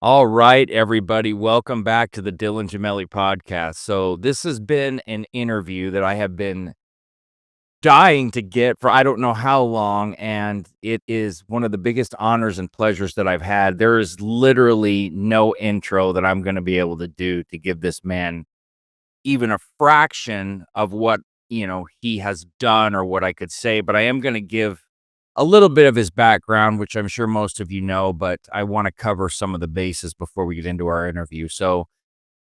All right, everybody, welcome back to the DylanGemelli podcast. So, this has been an interview that I have been dying to get for I don't know how long, and it is one of the biggest honors and pleasures that I've had. There is literally no intro that I'm going to be able to do to give this man even a fraction of what, he has done or what I could say, but I am going to give a little bit of his background, which I'm sure most of you know, but I want to cover some of the bases before we get into our interview. So,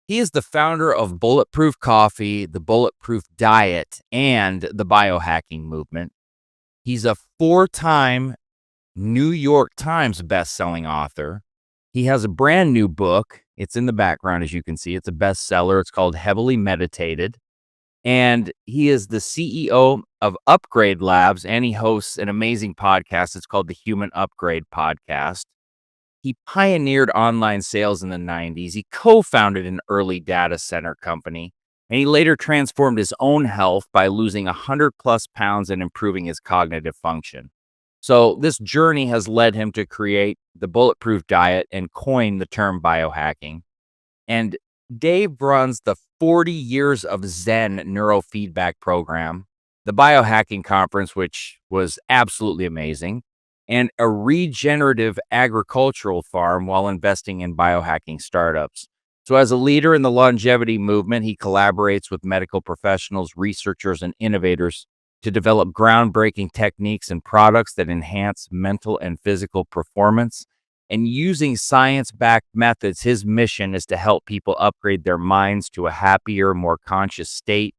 he is the founder of Bulletproof Coffee, the Bulletproof Diet, and the Biohacking Movement. He's a four-time New York Times best-selling author. He has a brand new book. It's in the background, as you can see. It's a bestseller. It's called Heavily Meditated. And he is the CEO of Upgrade Labs, and he hosts an amazing podcast. It's called the Human Upgrade Podcast. He pioneered online sales in the 90s. He co-founded an early data center company, and he later transformed his own health by losing 100 plus pounds and improving his cognitive function. So this journey has led him to create the Bulletproof Diet and coin the term biohacking. And Dave runs the 40 Years of Zen neurofeedback program, the biohacking conference, which was absolutely amazing, and a regenerative agricultural farm while investing in biohacking startups. So, as a leader in the longevity movement, he collaborates with medical professionals, researchers, and innovators to develop groundbreaking techniques and products that enhance mental and physical performance. And using science backed methods, his mission is to help people upgrade their minds to a happier, more conscious state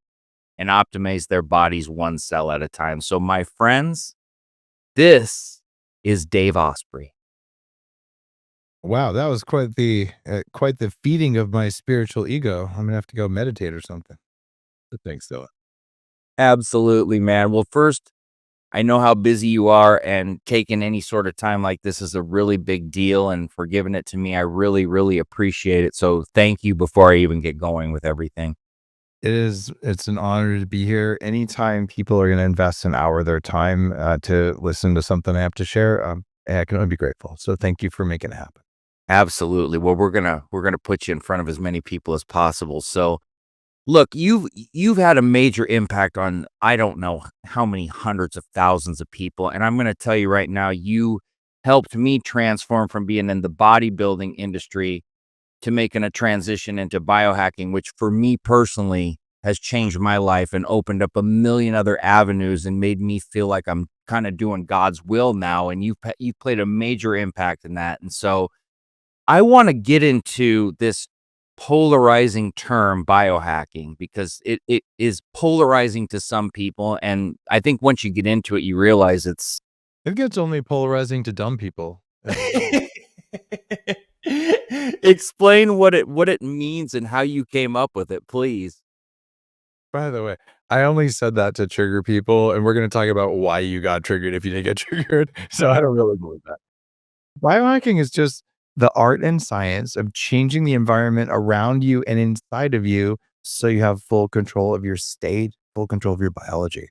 and optimize their bodies one cell at a time. So, my friends, this is Dave Asprey. Wow, that was quite the feeding of my spiritual ego. I'm gonna have to go meditate or something. But thanks, Dylan. Absolutely, man. Well, first, I know how busy you are, and taking any sort of time like this is a really big deal. And for giving it to me, I really, really appreciate it. So, thank you before I even get going with everything. It's an honor to be here. Anytime people are gonna invest an hour of their time to listen to something I have to share, I can only be grateful. So thank you for making it happen. Absolutely. Well, we're gonna put you in front of as many people as possible. So, look, you've had a major impact on I don't know how many hundreds of thousands of people, and I'm gonna tell you right now, you helped me transform from being in the bodybuilding industry to making a transition into biohacking, which for me personally has changed my life and opened up a million other avenues and made me feel like I'm kind of doing God's will now. And you've played a major impact in that. And so I want to get into this polarizing term biohacking because it is polarizing to some people. And I think once you get into it, you realize it's It gets only polarizing to dumb people. explain what it means and how you came up with it, please. By the way, I only said that to trigger people, and we're gonna talk about why you got triggered if you didn't get triggered. So I don't really believe that. Biohacking is just the art and science of changing the environment around you and inside of you so you have full control of your state, full control of your biology.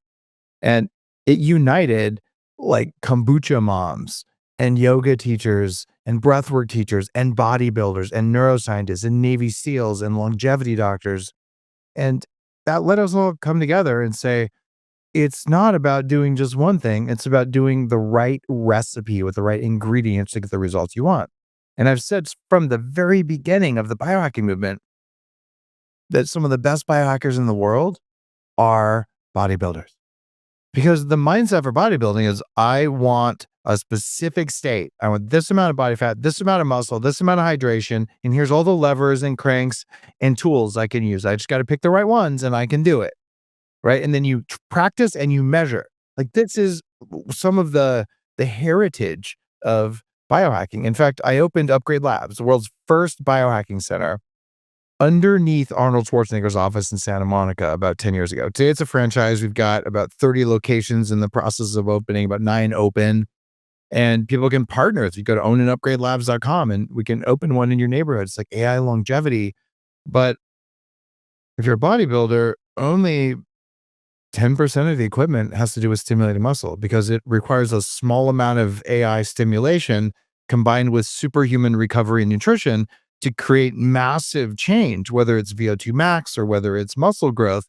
And it united like kombucha moms and yoga teachers and breathwork teachers and bodybuilders and neuroscientists and Navy SEALs and longevity doctors. And that let us all come together and say, it's not about doing just one thing. It's about doing the right recipe with the right ingredients to get the results you want. And I've said from the very beginning of the biohacking movement that some of the best biohackers in the world are bodybuilders. Because the mindset for bodybuilding is I want a specific state. I want this amount of body fat, this amount of muscle, this amount of hydration, and here's all the levers and cranks and tools I can use. I just got to pick the right ones and I can do it. Right. And then you practice and you measure. Like this is some of the heritage of biohacking. In fact, I opened Upgrade Labs, the world's first biohacking center, underneath Arnold Schwarzenegger's office in Santa Monica about 10 years ago. Today it's a franchise. We've got about 30 locations in the process of opening, about 9 open. And people can partner. If you go to ownandupgradelabs.com and we can open one in your neighborhood. It's like AI longevity. But if you're a bodybuilder, only 10% of the equipment has to do with stimulating muscle because it requires a small amount of AI stimulation combined with superhuman recovery and nutrition to create massive change, whether it's VO2 max or whether it's muscle growth.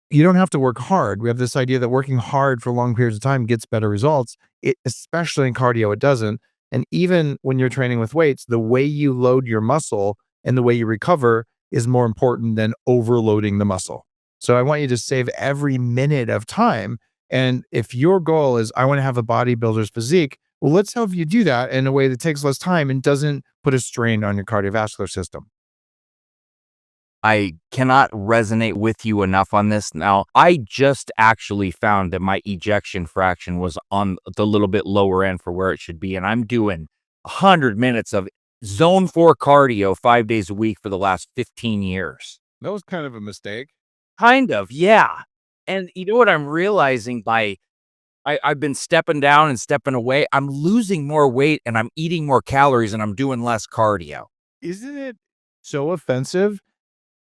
You don't have to work hard. We have this idea that working hard for long periods of time gets better results. Especially in cardio, it doesn't. And even when you're training with weights, the way you load your muscle and the way you recover is more important than overloading the muscle. So I want you to save every minute of time. And if your goal is, I want to have a bodybuilder's physique, well, let's help you do that in a way that takes less time and doesn't put a strain on your cardiovascular system. I cannot resonate with you enough on this. Now, I just actually found that my ejection fraction was on the little bit lower end for where it should be, and I'm doing 100 minutes of zone 4 cardio 5 days a week for the last 15 years. That was kind of a mistake. Kind of, yeah. And you know what I'm realizing I've been stepping down and stepping away. I'm losing more weight and I'm eating more calories and I'm doing less cardio. Isn't it so offensive?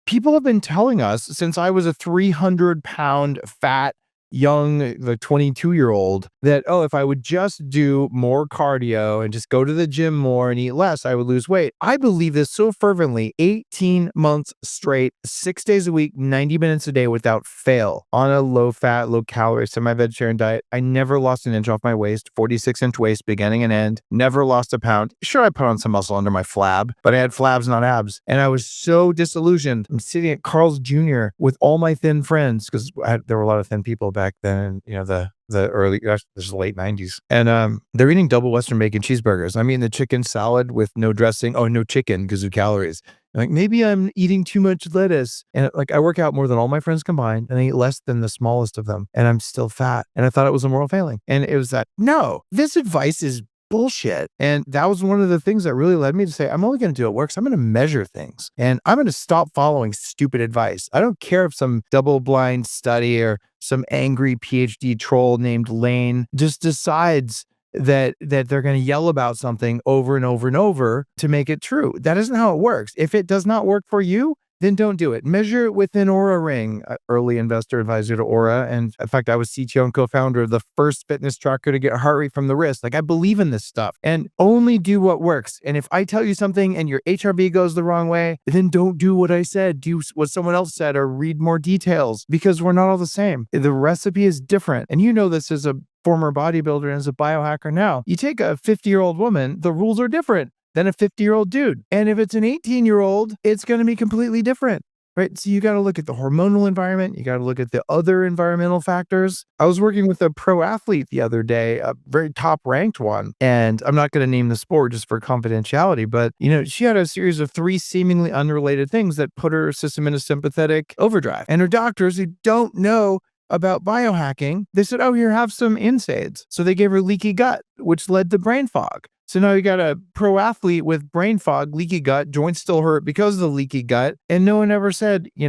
People have been telling us since I was a 300-pound fat young, the 22-year-old that, oh, if I would just do more cardio and just go to the gym more and eat less, I would lose weight. I believe this so fervently. 18 months straight, 6 days a week, 90 minutes a day without fail on a low fat, low calorie, semi-vegetarian diet. I never lost an inch off my waist, 46-inch waist, beginning and end, never lost a pound. Sure, I put on some muscle under my flab, but I had flabs, not abs. And I was so disillusioned. I'm sitting at Carl's Jr. with all my thin friends because there were a lot of thin people back then, the early, this is the late 90s. And they're eating double Western bacon cheeseburgers. I'm eating the chicken salad with no dressing. Oh, no chicken because of calories. Like, maybe I'm eating too much lettuce. And like, I work out more than all my friends combined and I eat less than the smallest of them. And I'm still fat. And I thought it was a moral failing. And it was that, no, this advice is bullshit. And that was one of the things that really led me to say, I'm only going to do what works. I'm going to measure things and I'm going to stop following stupid advice. I don't care if some double blind study or some angry PhD troll named Lane just decides that they're going to yell about something over and over and over to make it true. That isn't how it works. If it does not work for you, then don't do it. Measure it with an Aura ring, early investor advisor to Aura. And in fact, I was CTO and co-founder of the first fitness tracker to get heart rate from the wrist. Like, I believe in this stuff and only do what works. And if I tell you something and your HRV goes the wrong way, then don't do what I said. Do what someone else said or read more details because we're not all the same. The recipe is different. And you know this as a former bodybuilder and as a biohacker now. You take a 50-year-old woman, the rules are different than a 50-year-old dude. And if it's an 18-year-old, it's going to be completely different, right? So you got to look at the hormonal environment. You got to look at the other environmental factors. I was working with a pro athlete the other day, a very top ranked one. And I'm not going to name the sport just for confidentiality, but she had a series of 3 seemingly unrelated things that put her system into sympathetic overdrive. And her doctors, who don't know about biohacking, they said, oh, here, have some NSAIDs. So they gave her leaky gut, which led to brain fog. So now you got a pro athlete with brain fog, leaky gut, joints still hurt because of the leaky gut. And no one ever said, you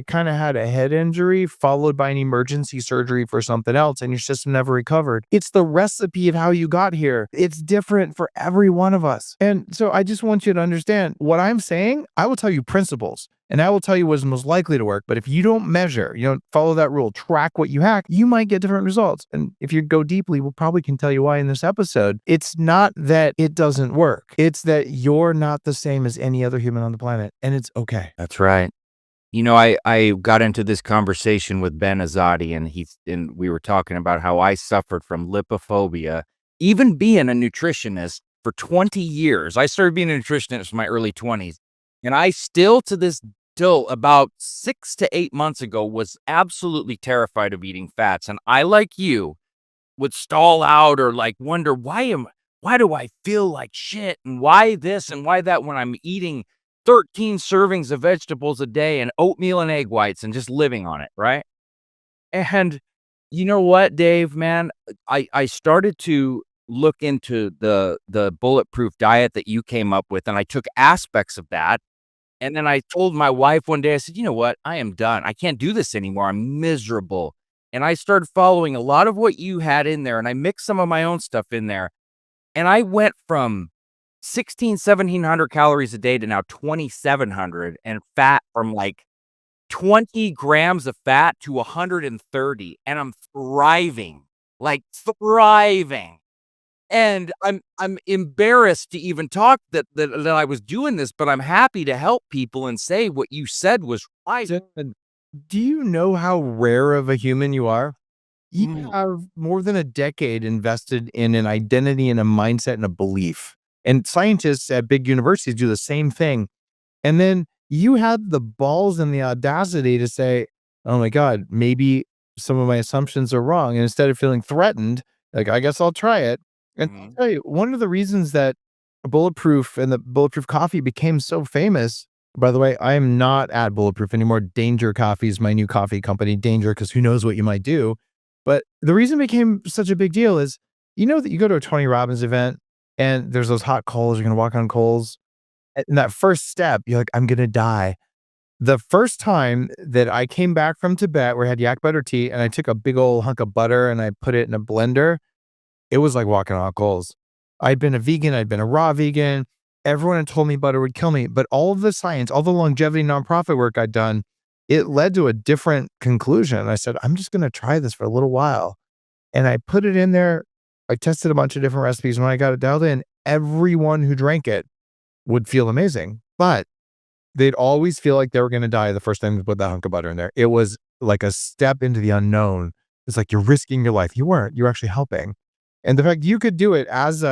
kind of had a head injury followed by an emergency surgery for something else and your system never recovered. It's the recipe of how you got here. It's different for every one of us. And so I just want you to understand what I'm saying. I will tell you principles. And I will tell you what is most likely to work. But if you don't measure, you don't follow that rule, track what you hack, you might get different results. And if you go deeply, we'll probably can tell you why in this episode. It's not that it doesn't work. It's that you're not the same as any other human on the planet. And it's okay. That's right. I got into this conversation with Ben Azadi and we were talking about how I suffered from lipophobia, even being a nutritionist for 20 years. I started being a nutritionist in my early 20s. And I still, to this till about 6 to 8 months ago, was absolutely terrified of eating fats. And I, like you, would stall out or like wonder, why do I feel like shit? And why this and why that when I'm eating 13 servings of vegetables a day and oatmeal and egg whites and just living on it, right? And you know what, Dave, man? I started to look into the bulletproof diet that you came up with, and I took aspects of that. And then I told my wife one day, I said, you know what? I am done. I can't do this anymore. I'm miserable. And I started following a lot of what you had in there, and I mixed some of my own stuff in there. And I went from 1,700 calories a day to now 2,700, and fat from like 20 grams of fat to 130. And I'm thriving, like thriving. And I'm embarrassed to even talk that I was doing this, but I'm happy to help people and say what you said was right. And do you know how rare of a human you are? You Mm, have more than a decade invested in an identity and a mindset and a belief. And scientists at big universities do the same thing. And then you had the balls and the audacity to say, "Oh my god, maybe some of my assumptions are wrong." And instead of feeling threatened, like, "I guess I'll try it." And I'll mhm, tell you, one of the reasons that Bulletproof and the Bulletproof coffee became so famous, by the way, I am not at Bulletproof anymore. Danger Coffee is my new coffee company. Danger, because who knows what you might do. But the reason it became such a big deal is, you know that you go to a Tony Robbins event and there's those hot coals, you're gonna walk on coals. In that first step, you're like, "I'm gonna die." The first time that I came back from Tibet, where I had yak butter tea, and I took a big old hunk of butter and I put it in a blender, it was like walking on coals. I'd been a vegan, I'd been a raw vegan. Everyone had told me butter would kill me, but all of the science, all the longevity nonprofit work I'd done, it led to a different conclusion. I said, "I'm just gonna try this for a little while." And I put it in there. I tested a bunch of different recipes. When I got it dialed in, everyone who drank it would feel amazing. But they'd always feel like they were gonna die the first time they put that hunk of butter in there. It was like a step into the unknown. It's like you're risking your life. You weren't. You're actually helping. And the fact you could do it as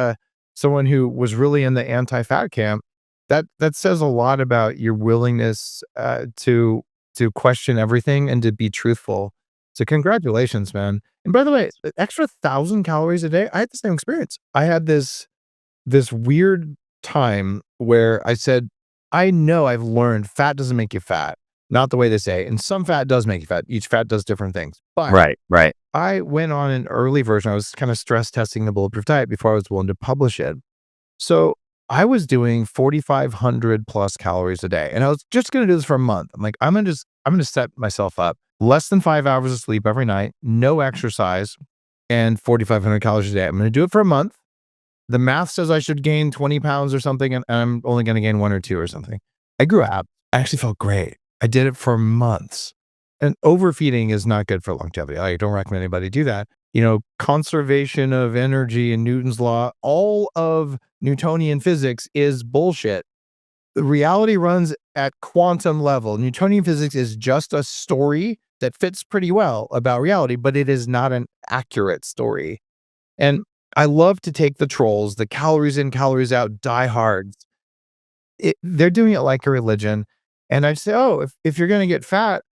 someone who was really in the anti-fat camp, that says a lot about your willingness, to question everything and to be truthful. So congratulations, man. And by the way, the extra 1,000 calories a day, I had the same experience. I had this weird time where I said, I know I've learned fat doesn't make you fat, not the way they say. And some fat does make you fat. Each fat does different things. But right, right. I went on an early version. I was kind of stress testing the bulletproof diet before I was willing to publish it. So I was doing 4,500 plus calories a day. And I was just going to do this for a month. I'm like, I'm going to set myself up less than 5 hours of sleep every night, no exercise, and 4,500 calories a day. I'm going to do it for a month. The math says I should gain 20 pounds or something, and I'm only gonna gain 1 or 2 or something. I grew up. I actually felt great. I did it for months. And overfeeding is not good for longevity. I don't recommend anybody do that. You know, conservation of energy and Newton's law, all of Newtonian physics is bullshit. The reality runs at quantum level. Newtonian physics is just a story that fits pretty well about reality, but it is not an accurate story. And I love to take the trolls, the calories in, calories out diehards. They're doing it like a religion. And I say, oh, if you're going to get fat,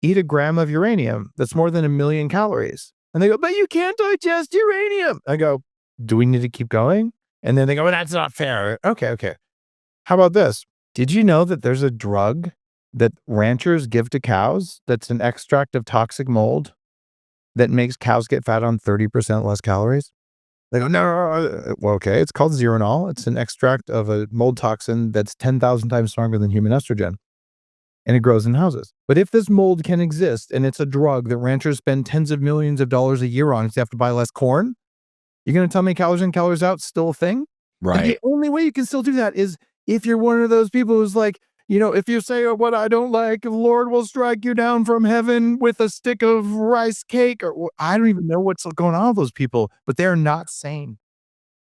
eat a gram of uranium. That's more than 1,000,000 calories. And they go, but you can't digest uranium. I go, do we need to keep going? And then they go, well, that's not fair. Okay, okay. How about this? Did you know that there's a drug that ranchers give to cows that's an extract of toxic mold that makes cows get fat on 30% less calories? They go, "No, well, okay, it's called Zeranol. It's an extract of a mold toxin that's 10,000 times stronger than human estrogen, and it grows in houses. But if this mold can exist and it's a drug that ranchers spend tens of millions of dollars a year on 'cause they have to buy less corn, you're gonna tell me calories in, calories out still a thing? And the Right. only way you can still do that is if you're one of those people who's like, if you say what I don't like, the Lord will strike you down from heaven with a stick of rice cake, or I don't even know what's going on with those people, but they're not sane.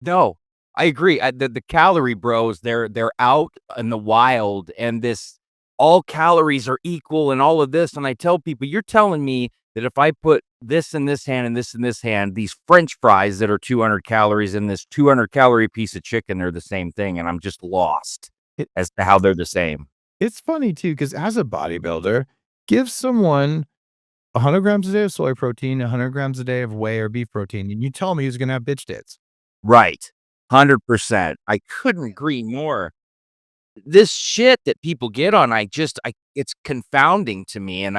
No, I agree. The calorie bros, they're out in the wild, and this all calories are equal and all of this. And I tell people, you're telling me that if I put this in this hand and this in this hand, these French fries that are 200 calories and this 200 calorie piece of chicken, they're the same thing, and I'm just lost It as to how they're the same. it's funny too, because as a bodybuilder, give someone 100 grams a day of soy protein, 100 grams a day of whey or beef protein, and you tell me who's gonna have bitch tits. Right. 100%. I couldn't agree more. This shit that people get on, I it's confounding to me, and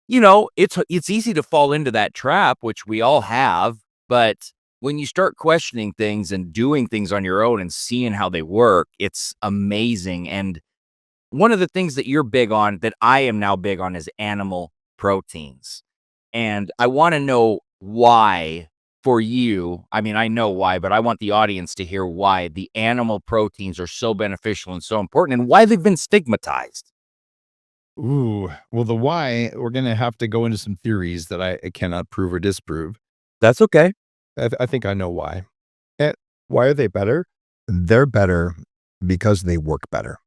it's easy to fall into that trap, which we all have, but when you start questioning things and doing things on your own and seeing how they work, it's amazing. And one of the things that you're big on that I am now big on is animal proteins. And I wanna know why for you. I mean, I know why, but I want the audience to hear why the animal proteins are so beneficial and so important and why they've been stigmatized. Ooh, well, the why, we're gonna have to go into some theories that I cannot prove or disprove. That's okay. I think I know why. Why are they better? They're better because they work better,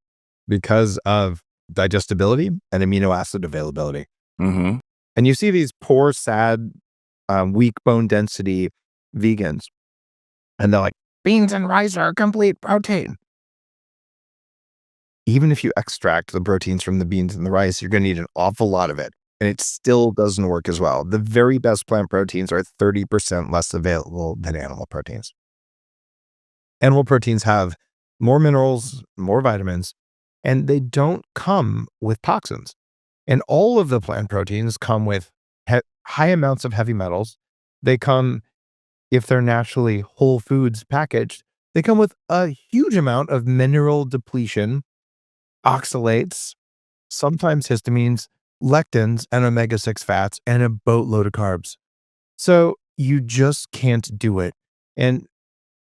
because of digestibility and amino acid availability. Mm-hmm. And you see these poor, sad, weak bone density vegans, and they're like, beans and rice are complete protein. Even if you extract the proteins from the beans and the rice, you're going to need an awful lot of it. And it still doesn't work as well. The very best plant proteins are 30% less available than animal proteins. Animal proteins have more minerals, more vitamins, and they don't come with toxins. And all of the plant proteins come with high amounts of heavy metals. They come, if they're naturally whole foods packaged, they come with a huge amount of mineral depletion, oxalates, sometimes histamines, lectins, and omega-6 fats, and a boatload of carbs. So you just can't do it. And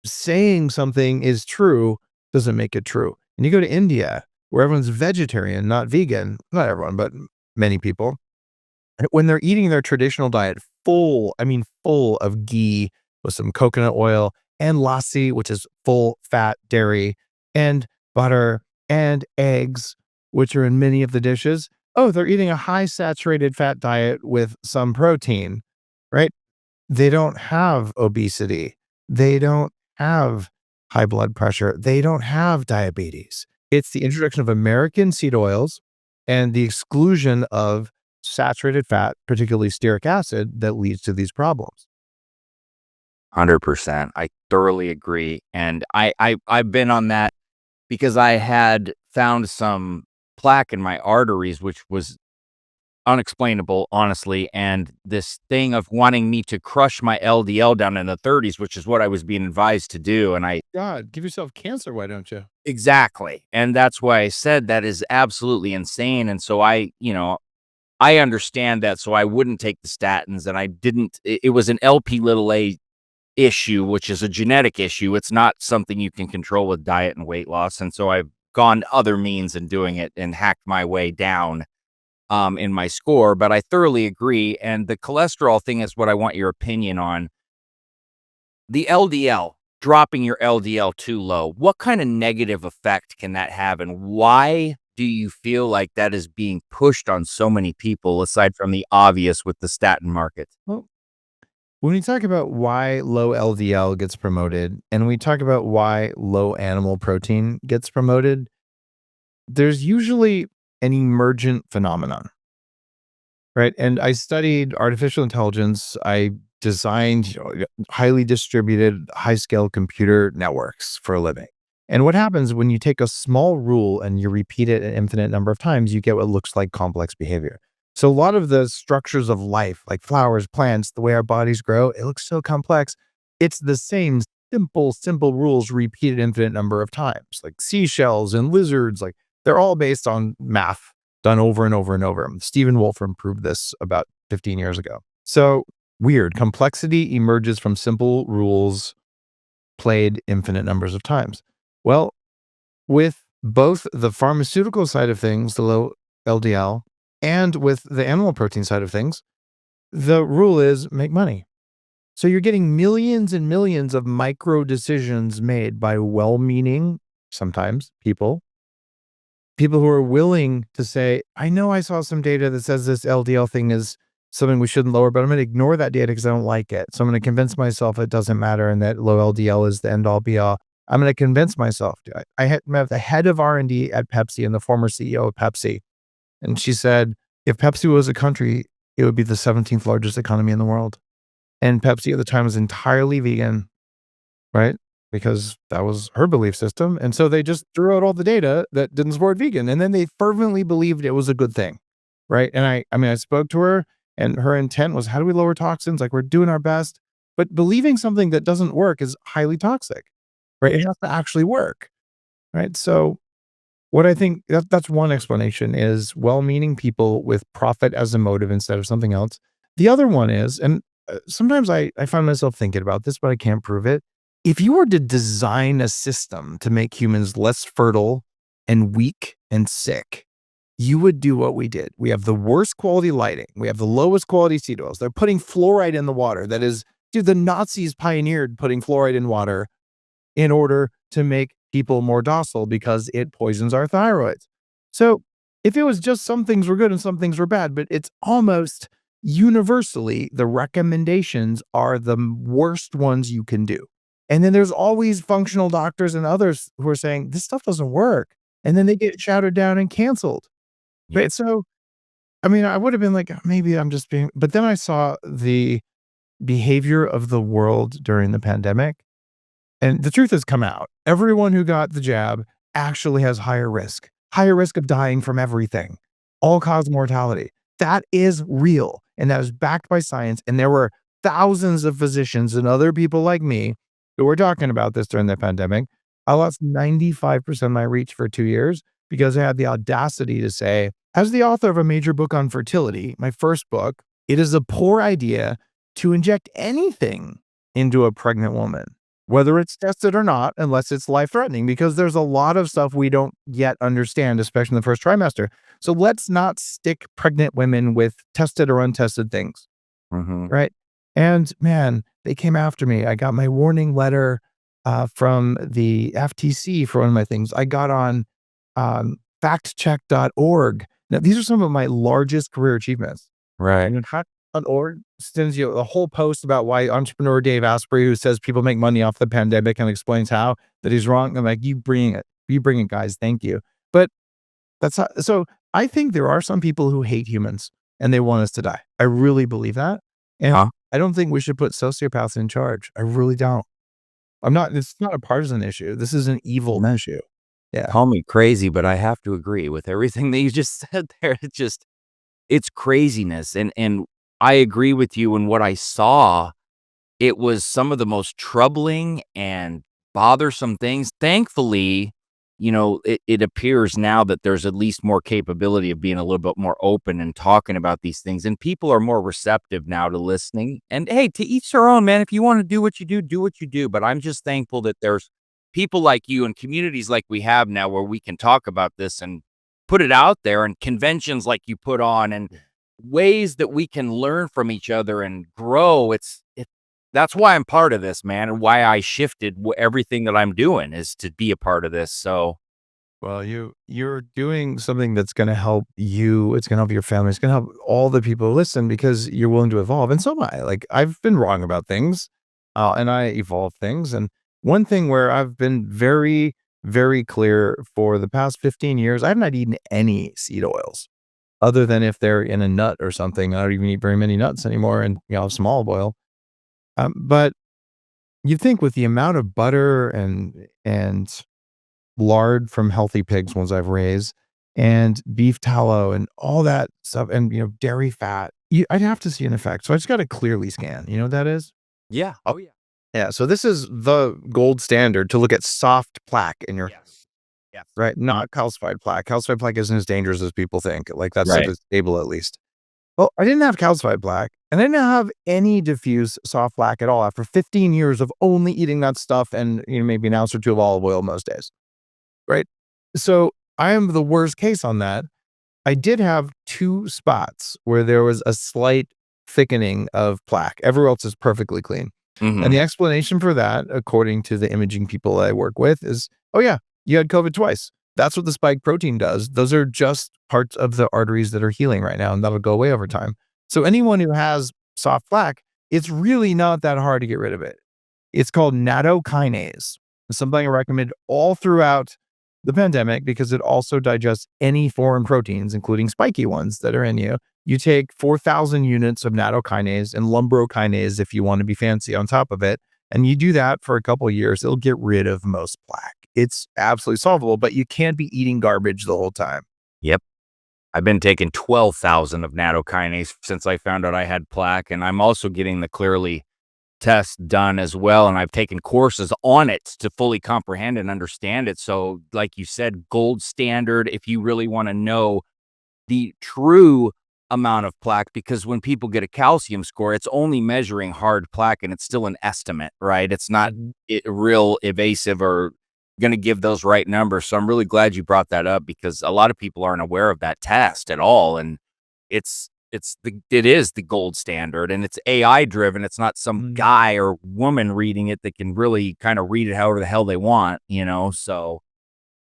saying something is true doesn't make it true. And you go to India, where everyone's vegetarian, not vegan, not everyone, but many people, when they're eating their traditional diet, full of ghee with some coconut oil and lassi, which is full fat dairy, and butter and eggs, which are in many of the dishes. Oh, they're eating a high saturated fat diet with some protein, right? They don't have obesity. They don't have high blood pressure. They don't have diabetes. It's the introduction of American seed oils and the exclusion of saturated fat, particularly stearic acid, that leads to these problems. 100%. I thoroughly agree. And I've been on that because I had found some plaque in my arteries, which was unexplainable, honestly. And this thing of wanting me to crush my LDL down in the 30s, which is what I was being advised to do. And God, give yourself cancer, why don't you? exactly. And that's why I said that is absolutely insane. And so I understand that. So I wouldn't take the statins, and I didn't, it was an LP little a issue, which is a genetic issue. It's not something you can control with diet and weight loss. And so I've gone other means in doing it and hacked my way down in my score. But I thoroughly agree. And the cholesterol thing is what I want your opinion on. The LDL, dropping your LDL too low, what kind of negative effect can that have? And why do you feel like that is being pushed on so many people, aside from the obvious with the statin market? Well, when we talk about why low LDL gets promoted and we talk about why low animal protein gets promoted, there's usually an emergent phenomenon, right? And I studied artificial intelligence. I designed highly distributed, high scale computer networks for a living. And what happens when you take a small rule and you repeat it an infinite number of times, you get what looks like complex behavior. So a lot of the structures of life, like flowers, plants, the way our bodies grow, it looks so complex. It's the same simple rules repeated infinite number of times, like seashells and lizards, like they're all based on math done over and over and over. Stephen Wolfram proved this about 15 years ago. So weird. Complexity emerges from simple rules played infinite numbers of times. Well, with both the pharmaceutical side of things, the low LDL, and with the animal protein side of things, the rule is make money. So you're getting millions and millions of micro decisions made by well-meaning, sometimes people who are willing to say, I know I saw some data that says this LDL thing is something we shouldn't lower, but I'm going to ignore that data because I don't like it. So I'm going to convince myself it doesn't matter and that low LDL is the end all be all. I'm going to convince myself. I had met the head of R&D at Pepsi and the former CEO of Pepsi. And she said, if Pepsi was a country, it would be the 17th largest economy in the world. And Pepsi at the time was entirely vegan, right? Because that was her belief system. And so they just threw out all the data that didn't support vegan. And then they fervently believed it was a good thing, right? And I spoke to her and her intent was, how do we lower toxins? Like we're doing our best. But believing something that doesn't work is highly toxic, right? It has to actually work, right? So what I think that's one explanation is well-meaning people with profit as a motive instead of something else. The other one is, and sometimes I find myself thinking about this, but I can't prove it. If you were to design a system to make humans less fertile and weak and sick, you would do what we did. We have the worst quality lighting. We have the lowest quality seed oils. They're putting fluoride in the water. That is, dude, the Nazis pioneered putting fluoride in water in order to make people more docile because it poisons our thyroids. So if it was just some things were good and some things were bad, but it's almost universally the recommendations are the worst ones you can do. And then there's always functional doctors and others who are saying this stuff doesn't work. And then they get shouted down and canceled. Yeah. Right. So, I mean, I would have been like, maybe I'm just being, but then I saw the behavior of the world during the pandemic. And the truth has come out. Everyone who got the jab actually has higher risk of dying from everything, all-cause mortality. That is real, and that is backed by science, and there were thousands of physicians and other people like me who were talking about this during the pandemic. I lost 95% of my reach for 2 years because I had the audacity to say, as the author of a major book on fertility, my first book, it is a poor idea to inject anything into a pregnant woman, whether it's tested or not, unless it's life-threatening, because there's a lot of stuff we don't yet understand, especially in the first trimester. So let's not stick pregnant women with tested or untested things, Mhm. right? And man, they came after me. I got my warning letter from the FTC for one of my things. I got on factcheck.org. Now, these are some of my largest career achievements. Right. And then factcheck.org sends you a whole post about why entrepreneur Dave Asprey, who says people make money off the pandemic and explains how, that he's wrong. I'm like, you bring it. You bring it, guys. Thank you. But that's not, so I think there are some people who hate humans and they want us to die. I really believe that. And Huh? I don't think we should put sociopaths in charge. I really don't. It's not a partisan issue. This is an evil issue. Yeah. Call me crazy, but I have to agree with everything that you just said there. It's craziness, and I agree with you, and what I saw, it was some of the most troubling and bothersome things. Thankfully, it appears now that there's at least more capability of being a little bit more open and talking about these things, and people are more receptive now to listening. And hey, to each their own, man. If you wanna do what you do, but I'm just thankful that there's people like you and communities like we have now where we can talk about this and put it out there, and conventions like you put on, and ways that we can learn from each other and grow. That's why I'm part of this, man, and why I shifted everything that I'm doing is to be a part of this. So, Well, you're doing something that's gonna help you, it's gonna help your family, it's gonna help all the people who listen because you're willing to evolve, and so am I. Like, I've been wrong about things, and I evolve things, and one thing where I've been very, very clear for the past 15 years, I've not eaten any seed oils other than if they're in a nut or something. I don't even eat very many nuts anymore and, some olive oil. But you think with the amount of butter and lard from healthy pigs, ones I've raised, and beef tallow and all that stuff, and, dairy fat, I'd have to see an effect. So I just got to clearly scan. You know what that is? yeah. Oh, yeah. Yeah. So this is the gold standard to look at soft plaque in your Yes. Yes. right, not calcified plaque. Calcified plaque isn't as dangerous as people think. Like that stuff Right. is stable at least. Well, I didn't have calcified plaque, and I didn't have any diffuse soft plaque at all after 15 years of only eating that stuff and, maybe an ounce or two of olive oil most days. Right? So I am the worst case on that. I did have 2 spots where there was a slight thickening of plaque. Everywhere else is perfectly clean. And Mhm. the explanation for that, according to the imaging people I work with, is, oh, yeah, you had COVID twice. That's what the spike protein does. Those are just parts of the arteries that are healing right now, and that'll go away over time. So anyone who has soft plaque, it's really not that hard to get rid of it. It's called nattokinase. It's something I recommend all throughout the pandemic because it also digests any foreign proteins, including spiky ones that are in you. You take 4,000 units of nattokinase and lumbrokinase if you want to be fancy on top of it, and you do that for a couple of years, it'll get rid of most plaque. It's absolutely solvable, but you can't be eating garbage the whole time. Yep. I've been taking 12,000 of nattokinase since I found out I had plaque, and I'm also getting the Clearly test done as well, and I've taken courses on it to fully comprehend and understand it. So, like you said, gold standard if you really wanna know the true amount of plaque, because when people get a calcium score, it's only measuring hard plaque, and it's still an estimate, right? It's not real evasive or gonna give those right numbers. So I'm really glad you brought that up because a lot of people aren't aware of that test at all, and it's it is the gold standard, and it's AI driven. It's not some Mhm. guy or woman reading it that can really kind of read it however the hell they want, So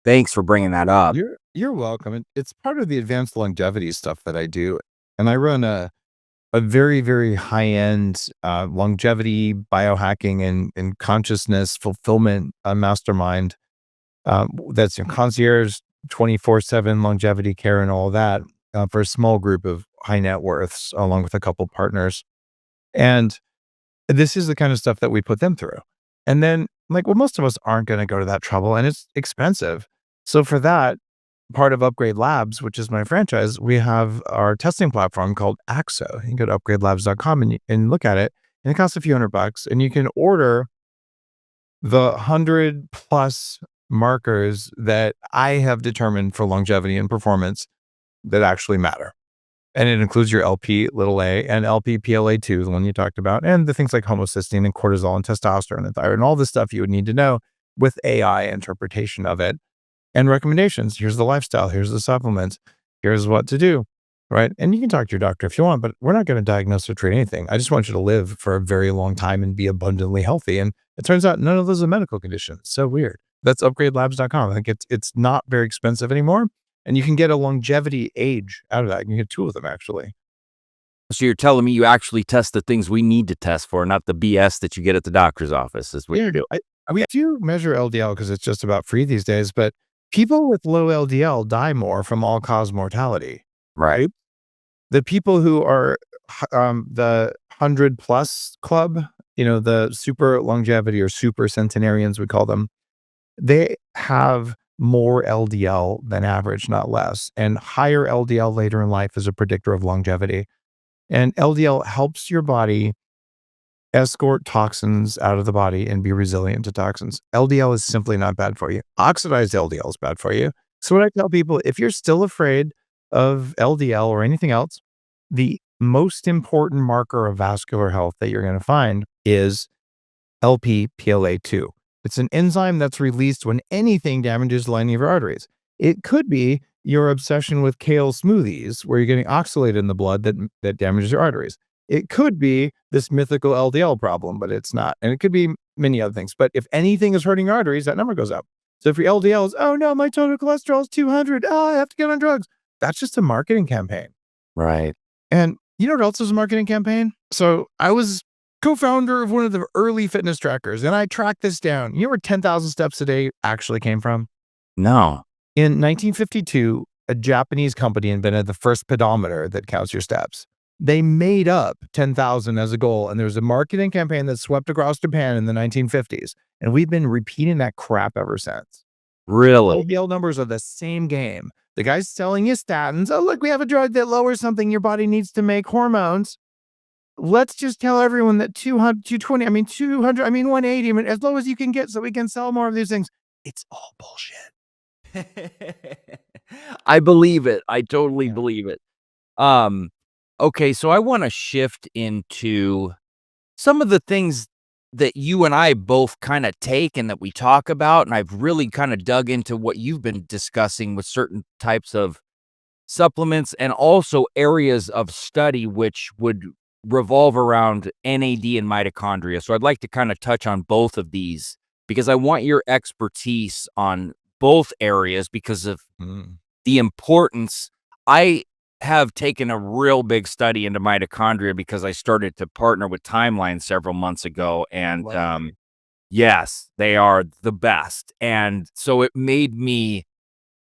thanks for bringing that up. You're welcome. It's part of the advanced longevity stuff that I do, and I run a very, very high-end, longevity, biohacking, and consciousness fulfillment, mastermind, that's your concierge 24/7 longevity care and all that, for a small group of high net worths, along with a couple partners. And this is the kind of stuff that we put them through. And then, like, well, most of us aren't gonna go to that trouble, and it's expensive. So for that, part of Upgrade Labs, which is my franchise, we have our testing platform called AXO. You can go to upgradelabs.com and look at it, and it costs a few $100, and you can order the 100 plus markers that I have determined for longevity and performance that actually matter. And it includes your LP little a and LP PLA2, the one you talked about, and the things like homocysteine and cortisol and testosterone and thyroid and all the stuff you would need to know with AI interpretation of it and recommendations. Here's the lifestyle. Here's the supplements. Here's what to do. Right. And you can talk to your doctor if you want, but we're not going to diagnose or treat anything. I just want you to live for a very long time and be abundantly healthy. And it turns out none of those are medical conditions. So weird. That's upgradelabs.com. I think it's not very expensive anymore. And you can get a longevity age out of that. You can get two of them actually. So you're telling me you actually test the things we need to test for, not the BS that you get at the doctor's office is what Yeah. you do. We do measure LDL because it's just about free these days, but people with low LDL die more from all cause mortality. Right. Right. The people who are the 100 plus club, the super longevity or super centenarians, we call them, they have more LDL than average, not less. And higher LDL later in life is a predictor of longevity. And LDL helps your body escort toxins out of the body and be resilient to toxins. LDL is simply not bad for you. Oxidized LDL is bad for you. So what I tell people, if you're still afraid of LDL or anything else, the most important marker of vascular health that you're going to find is LPPLA2. It's an enzyme that's released when anything damages the lining of your arteries. It could be your obsession with kale smoothies, where you're getting oxalate in the blood that damages your arteries. It could be this mythical LDL problem, but it's not. And it could be many other things. But if anything is hurting your arteries, that number goes up. So if your LDL is, oh no, my total cholesterol is 200, oh, I have to get on drugs. That's just a marketing campaign. Right. And you know what else is a marketing campaign? So I was co-founder of one of the early fitness trackers, and I tracked this down. You know where 10,000 steps a day actually came from? No. In 1952, a Japanese company invented the first pedometer that counts your steps. They made up 10,000 as a goal, and there was a marketing campaign that swept across Japan in the 1950s, and we've been repeating that crap ever since. Really? LDL numbers are the same game. The guy's selling you statins. Oh, look, we have a drug that lowers something your body needs to make hormones. Let's just tell everyone that 200, 220, 200, 180, as low as you can get so we can sell more of these things. It's all bullshit. I believe it. I totally Yeah. believe it. Um, okay, so I want to shift into some of the things that you and I both kind of take and that we talk about. And I've really kind of dug into what you've been discussing with certain types of supplements and also areas of study which would revolve around NAD and mitochondria. So I'd like to kind of touch on both of these because I want your expertise on both areas because of Mm. the importance. I have taken a real big study into mitochondria because I started to partner with Timeline several months ago. And Lovely. yes, they are the best. And so it made me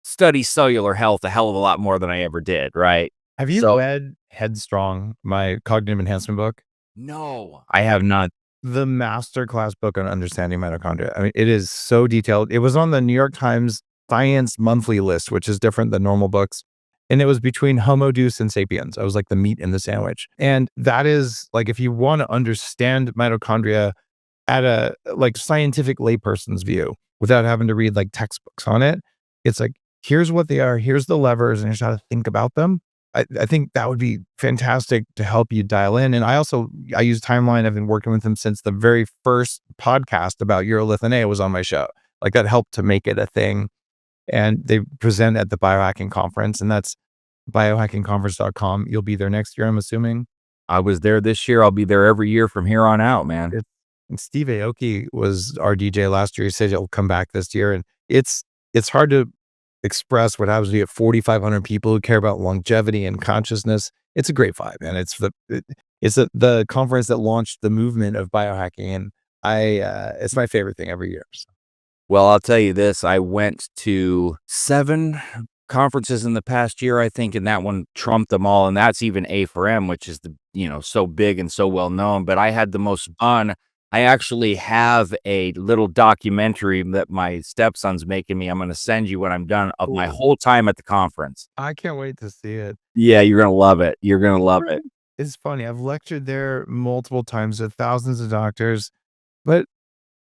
study cellular health a hell of a lot more than I ever did, right? Have you So read Headstrong, my cognitive enhancement book? no, I have not. The masterclass book on understanding mitochondria. It is so detailed. It was on the New York Times Science Monthly list, which is different than normal books. And it was between Homo Deus and Sapiens. I was like the meat in the sandwich. And that is like, if you want to understand mitochondria at a like scientific layperson's view without having to read like textbooks on it, it's like, here's what they are, here's the levers, and here's how to think about them. I think that would be fantastic to help you dial in. And I use Timeline. I've been working with them since the very first podcast about urolithin A was on my show. Like that helped to make it a thing. And they present at the Biohacking conference. And that's biohackingconference.com. You'll be there next year, I'm assuming. I was there this year. I'll be there every year from here on out, man. It's and Steve Aoki was our DJ last year. He said he'll come back this year, and it's hard to express what happens when you get 4,500 people who care about longevity and consciousness. It's a great vibe, and it's the conference that launched the movement of biohacking, and it's my favorite thing every year. So. Well, I'll tell you this, I went to 7 conferences in the past year, I think, and that one trumped them all, and that's even A4M, which is so big and so well known, but I had the most fun. I actually have a little documentary that my stepson's making me. I'm gonna send you when I'm done of my Cool. whole time at the conference. I can't wait to see it. Yeah, you're gonna love it. You're gonna love it. It's funny. I've lectured there multiple times with thousands of doctors, but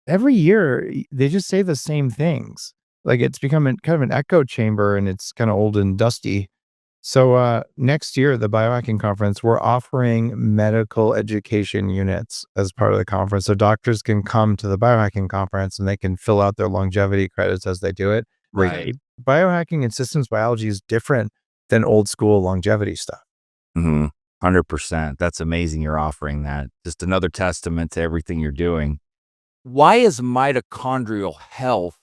every year they just say the same things. Like it's become kind of an echo chamber and it's kind of old and dusty. So next year, the Biohacking Conference, we're offering medical education units as part of the conference. So doctors can come to the Biohacking Conference and they can fill out their longevity credits as they do it. Right. Biohacking and systems biology is different than old school longevity stuff. 100%. That's amazing you're offering that. Just another testament to everything you're doing. Why is mitochondrial health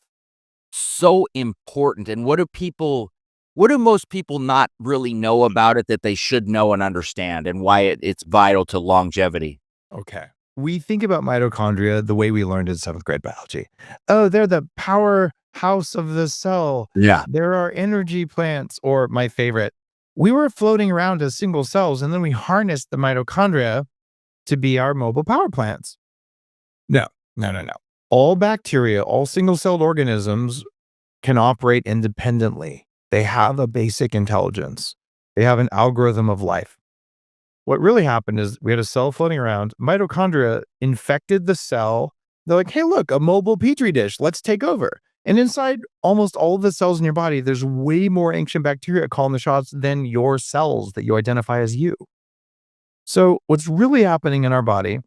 so important? And what do most people not really know about it that they should know and understand, and why it's vital to longevity? Okay. We think about mitochondria the way we learned in 7th grade biology. Oh, they're the powerhouse of the cell. Yeah. There are energy plants, or my favorite, we were floating around as single cells, and then we harnessed the mitochondria to be our mobile power plants. No. All bacteria, all single-celled organisms can operate independently. They have a basic intelligence. They have an algorithm of life. What really happened is we had a cell floating around. Mitochondria infected the cell. They're like, hey, look, a mobile petri dish. Let's take over. And inside almost all of the cells in your body, there's way more ancient bacteria calling the shots than your cells that you identify as you. So what's really happening in our body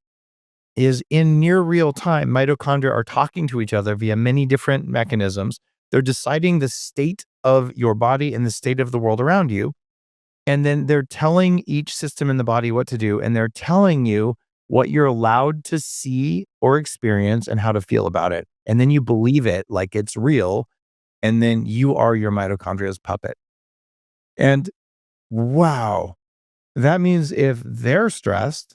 is in near real time, mitochondria are talking to each other via many different mechanisms. They're deciding the state of your body and the state of the world around you. And then they're telling each system in the body what to do. And they're telling you what you're allowed to see or experience and how to feel about it. And then you believe it like it's real. And then you are your mitochondria's puppet. And wow, that means if they're stressed,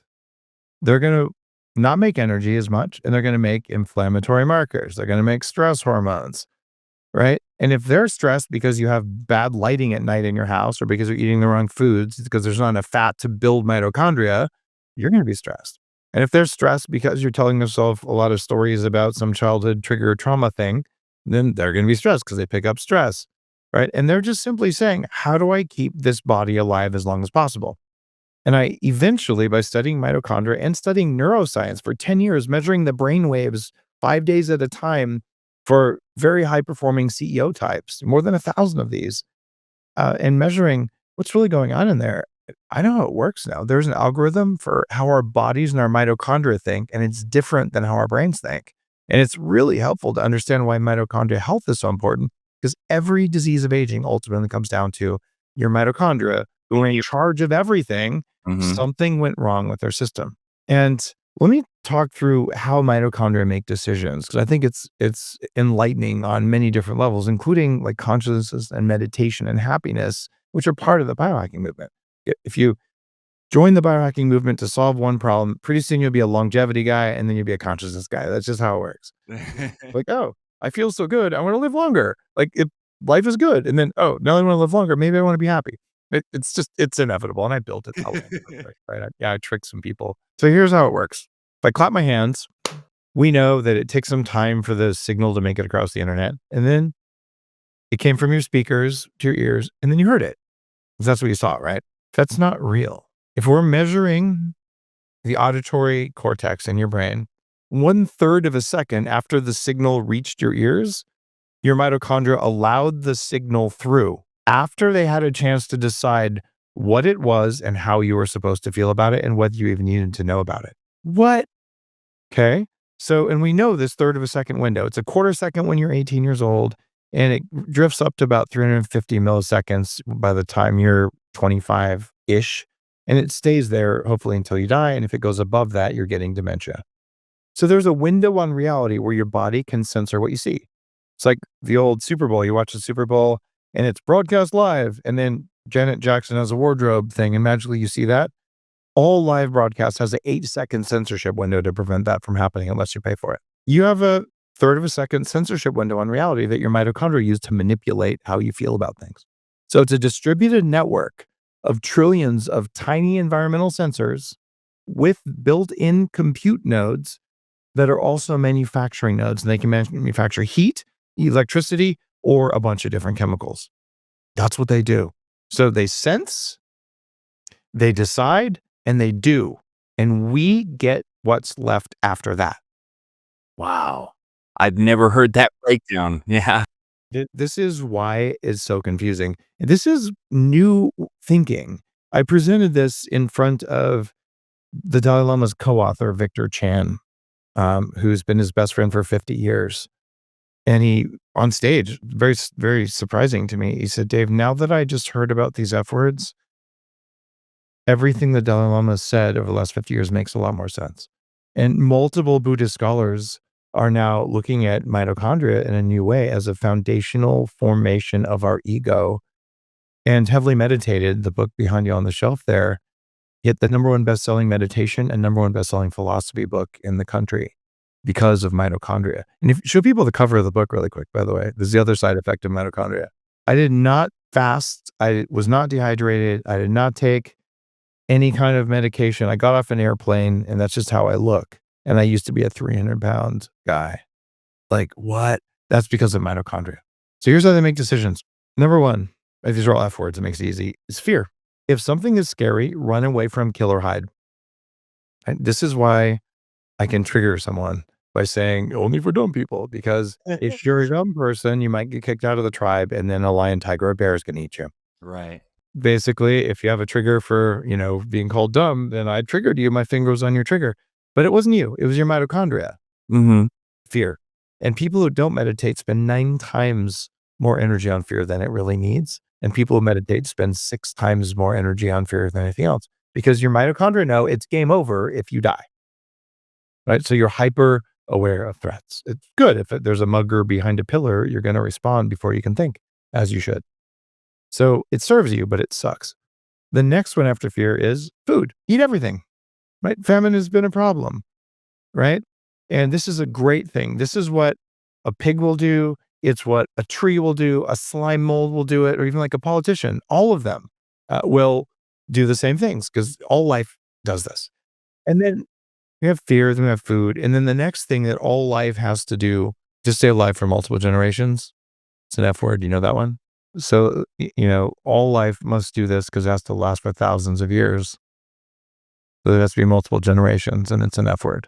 they're going to not make energy as much, and they're going to make inflammatory markers. They're going to make stress hormones, right? And if they're stressed because you have bad lighting at night in your house, or because you're eating the wrong foods, because there's not enough fat to build mitochondria, you're going to be stressed. And if they're stressed because you're telling yourself a lot of stories about some childhood trigger trauma thing, then they're going to be stressed because they pick up stress, right? And they're just simply saying, how do I keep this body alive as long as possible? And I eventually, by studying mitochondria and studying neuroscience for 10 years, measuring the brain waves 5 days at a time for very high performing CEO types, more than 1,000 of these, and measuring what's really going on in there, I know how it works now. There's an algorithm for how our bodies and our mitochondria think, and it's different than how our brains think. And it's really helpful to understand why mitochondria health is so important, because every disease of aging ultimately comes down to your mitochondria who are in charge of everything. Something went wrong with their system. And let me talk through how mitochondria make decisions, because I think it's enlightening on many different levels, including like consciousness and meditation and happiness, which are part of the biohacking movement. If you join the biohacking movement to solve one problem, pretty soon you'll be a longevity guy, and then you'll be a consciousness guy. That's just how it works. Like, oh, I feel so good, I want to live longer. Like, if life is good, and then, oh, now I want to live longer, maybe I want to be happy. It's inevitable, and I built it that way, right? I tricked some people. So here's how it works. If I clap my hands, we know that it takes some time for the signal to make it across the internet, and then it came from your speakers to your ears, and then you heard it. That's what you saw, right? That's not real. If we're measuring the auditory cortex in your brain, 1/3 of a second after the signal reached your ears, your mitochondria allowed the signal through after they had a chance to decide what it was and how you were supposed to feel about it and whether you even needed to know about it. What? Okay. So, and we know this 1/3 of a second window. It's a 1/4 second when you're 18 years old, and it drifts up to about 350 milliseconds by the time you're 25-ish, and it stays there hopefully until you die. And if it goes above that, you're getting dementia. So there's a window on reality where your body can censor what you see. It's like the old Super Bowl. You watch the Super Bowl and it's broadcast live, and then Janet Jackson has a wardrobe thing, and magically you see that. All live broadcast has an 8-second censorship window to prevent that from happening unless you pay for it. You have a third of a second censorship window on reality that your mitochondria use to manipulate how you feel about things. So it's a distributed network of trillions of tiny environmental sensors with built-in compute nodes that are also manufacturing nodes, and they can manufacture heat, electricity, or a bunch of different chemicals. That's what they do. So they sense, they decide, and they do. And we get what's left after that. Wow. I've never heard that breakdown. Yeah. This is why it's so confusing. This is new thinking. I presented this in front of the Dalai Lama's co-author, Victor Chan, who's been his best friend for 50 years. And he, on stage, very, very surprising to me, he said, Dave, now that I just heard about these F words, everything the Dalai Lama said over the last 50 years makes a lot more sense. And multiple Buddhist scholars are now looking at mitochondria in a new way as a foundational formation of our ego. And Heavily Meditated, the book behind you on the shelf there, hit the #1 best-selling meditation and #1 best-selling philosophy book in the country because of mitochondria. And if show people the cover of the book really quick, by the way, this is the other side effect of mitochondria. I did not fast. I was not dehydrated. I did not take any kind of medication. I got off an airplane, and that's just how I look. And I used to be a 300-pound guy. Like, what? That's because of mitochondria. So here's how they make decisions. #1, these are all F words, it makes it easy, is fear. If something is scary, run away from, kill, or hide. And this is why I can trigger someone by saying only for dumb people, because if you're a dumb person, you might get kicked out of the tribe, and then a lion, tiger, or bear is going to eat you. Right. Basically, if you have a trigger for, being called dumb, then I triggered you. My finger was on your trigger, but it wasn't you. It was your mitochondria. Mm-hmm. Fear. And people who don't meditate spend 9 times more energy on fear than it really needs. And people who meditate spend 6 times more energy on fear than anything else, because your mitochondria know it's game over if you die. Right? So you're hyper aware of threats. It's good. If there's a mugger behind a pillar, you're going to respond before you can think, as you should. So it serves you, but it sucks. The next one after fear is food. Eat everything, right? Famine has been a problem, right? And this is a great thing. This is what a pig will do. It's what a tree will do. A slime mold will do it, or even like a politician. All of them will do the same things, because all life does this. And then we have fear, then we have food. And then the next thing that all life has to do to stay alive for multiple generations, it's an F word. You know that one? So, all life must do this because it has to last for thousands of years. So there has to be multiple generations, and it's an F word.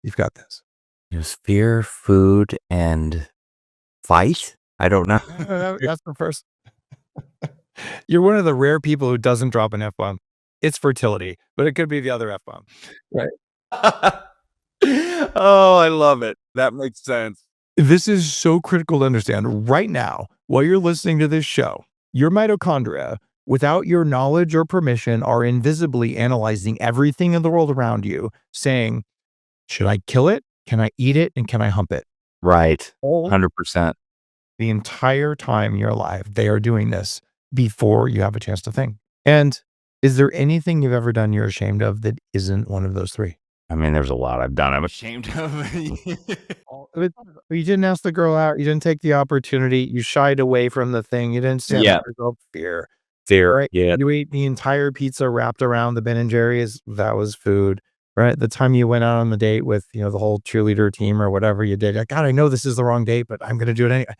You've got this. There's fear, food, and fight? I don't know. That's the first. You're one of the rare people who doesn't drop an F-bomb. It's fertility, but it could be the other F-bomb. Right. Oh, I love it. That makes sense. This is so critical to understand right now. While you're listening to this show, your mitochondria, without your knowledge or permission, are invisibly analyzing everything in the world around you, saying, should I kill it? Can I eat it? And can I hump it? Right. 100%. The entire time you're alive, they are doing this before you have a chance to think. And is there anything you've ever done you're ashamed of that isn't one of those 3? I mean, there's a lot I've done I'm ashamed of. You didn't ask the girl out. You didn't take the opportunity. You shied away from the thing. You didn't stand Yeah. up and go, fear. Fear, yeah. You ate the entire pizza wrapped around the Ben & Jerry's. That was food, right? The time you went out on the date with, the whole cheerleader team or whatever you did. Like, God, I know this is the wrong date, but I'm going to do it anyway.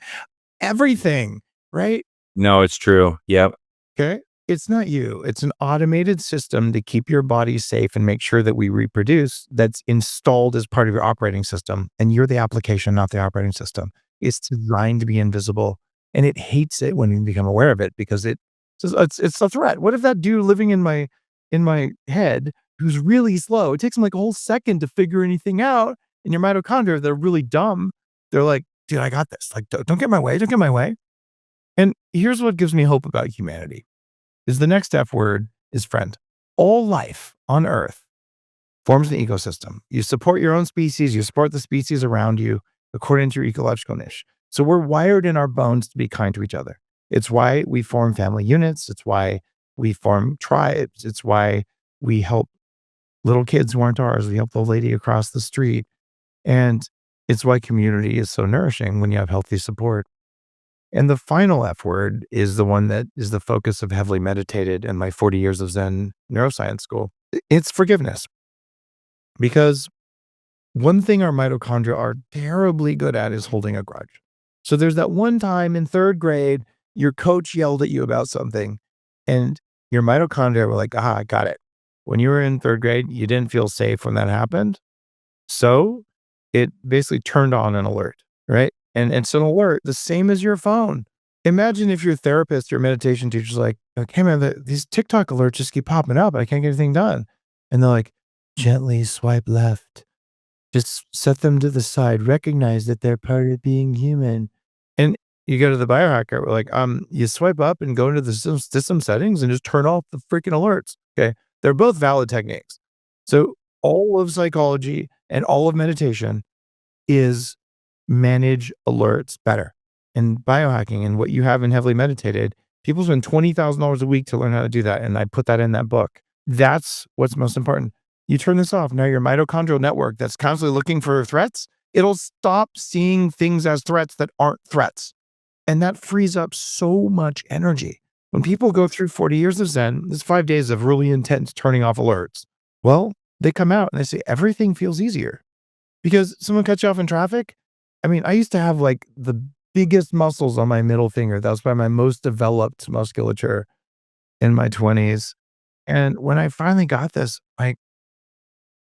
Everything, right? No, it's true. Yep. Okay. It's not you. It's an automated system to keep your body safe and make sure that we reproduce, that's installed as part of your operating system. And you're the application, not the operating system. It's designed to be invisible, and it hates it when you become aware of it, because it's a threat. What if that dude living in my head who's really slow, it takes him like a whole second to figure anything out, and your mitochondria, they're really dumb. They're like, dude, I got this. Like, don't get in my way. Don't get in my way. And here's what gives me hope about humanity. is the next F word is friend. All life on Earth forms an ecosystem. You support your own species, you support the species around you according to your ecological niche. So we're wired in our bones to be kind to each other. It's why we form family units. It's why we form tribes. It's why we help little kids who aren't ours. We help the lady across the street. And it's why community is so nourishing when you have healthy support. And the final F word is the one that is the focus of heavily meditated in my 40 years of Zen neuroscience school. It's forgiveness. Because one thing our mitochondria are terribly good at is holding a grudge. So there's that one time in third grade, your coach yelled at you about something and your mitochondria were like, I got it. When you were in third grade, you didn't feel safe when that happened. So it basically turned on an alert, right? And it's an alert, the same as your phone. Imagine if your therapist, your meditation teacher's like, hey man, these TikTok alerts just keep popping up. I can't get anything done. And they're like, gently swipe left. Just set them to the side. Recognize that they're part of being human. And you go to the biohacker, we're like, you swipe up and go into the system settings and just turn off the freaking alerts. Okay. They're both valid techniques. So all of psychology and all of meditation is manage alerts better. And biohacking and what you have in heavily meditated, people spend $20,000 a week to learn how to do that. And I put that in that book. That's what's most important. You turn this off. Now your mitochondrial network that's constantly looking for threats, it'll stop seeing things as threats that aren't threats. And that frees up so much energy. When people go through 40 years of Zen, there's 5 days of really intense turning off alerts. Well, they come out and they say everything feels easier because someone cuts you off in traffic. I mean, I used to have like the biggest muscles on my middle finger. That was by my most developed musculature in my 20s. And when I finally got this, like,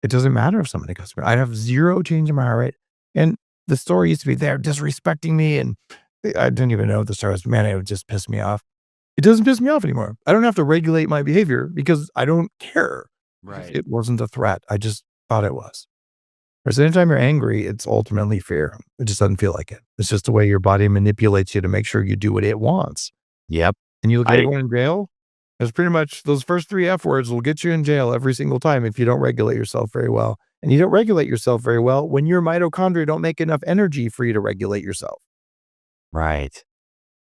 it doesn't matter if somebody cuts me. I have zero change in my heart rate. And the story used to be they're disrespecting me. And I didn't even know what the story was. Man, it would just piss me off. It doesn't piss me off anymore. I don't have to regulate my behavior because I don't care. Because Right. it wasn't a threat. I just thought it was. Whereas anytime you're angry, it's ultimately fear. It just doesn't feel like it. It's just the way your body manipulates you to make sure you do what it wants. Yep. And you look at I everyone in jail, it's pretty much those first 3 F words will get you in jail every single time if you don't regulate yourself very well. And you don't regulate yourself very well when your mitochondria don't make enough energy for you to regulate yourself. Right.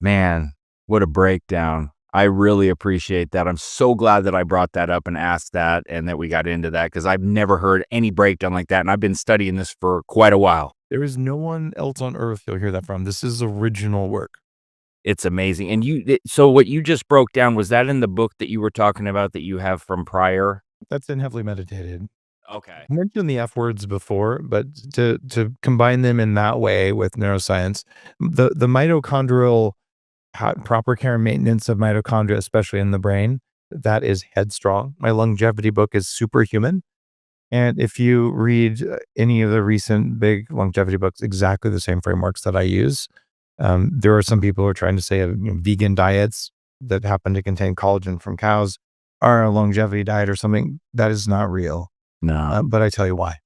Man, what a breakdown. I really appreciate that. I'm so glad that I brought that up and asked that and that we got into that because I've never heard any breakdown like that. And I've been studying this for quite a while. There is no one else on earth you'll hear that from. This is original work. It's amazing. And so what you just broke down, was that in the book that you were talking about that you have from prior? That's in heavily meditated. Okay. I mentioned the F words before, but to combine them in that way with neuroscience, the mitochondrial proper care and maintenance of mitochondria, especially in the brain, that is headstrong. My longevity book is superhuman. And if you read any of the recent big longevity books, exactly the same frameworks that I use. There are some people who are trying to say vegan diets that happen to contain collagen from cows are a longevity diet or something. That is not real. No. But I tell you why.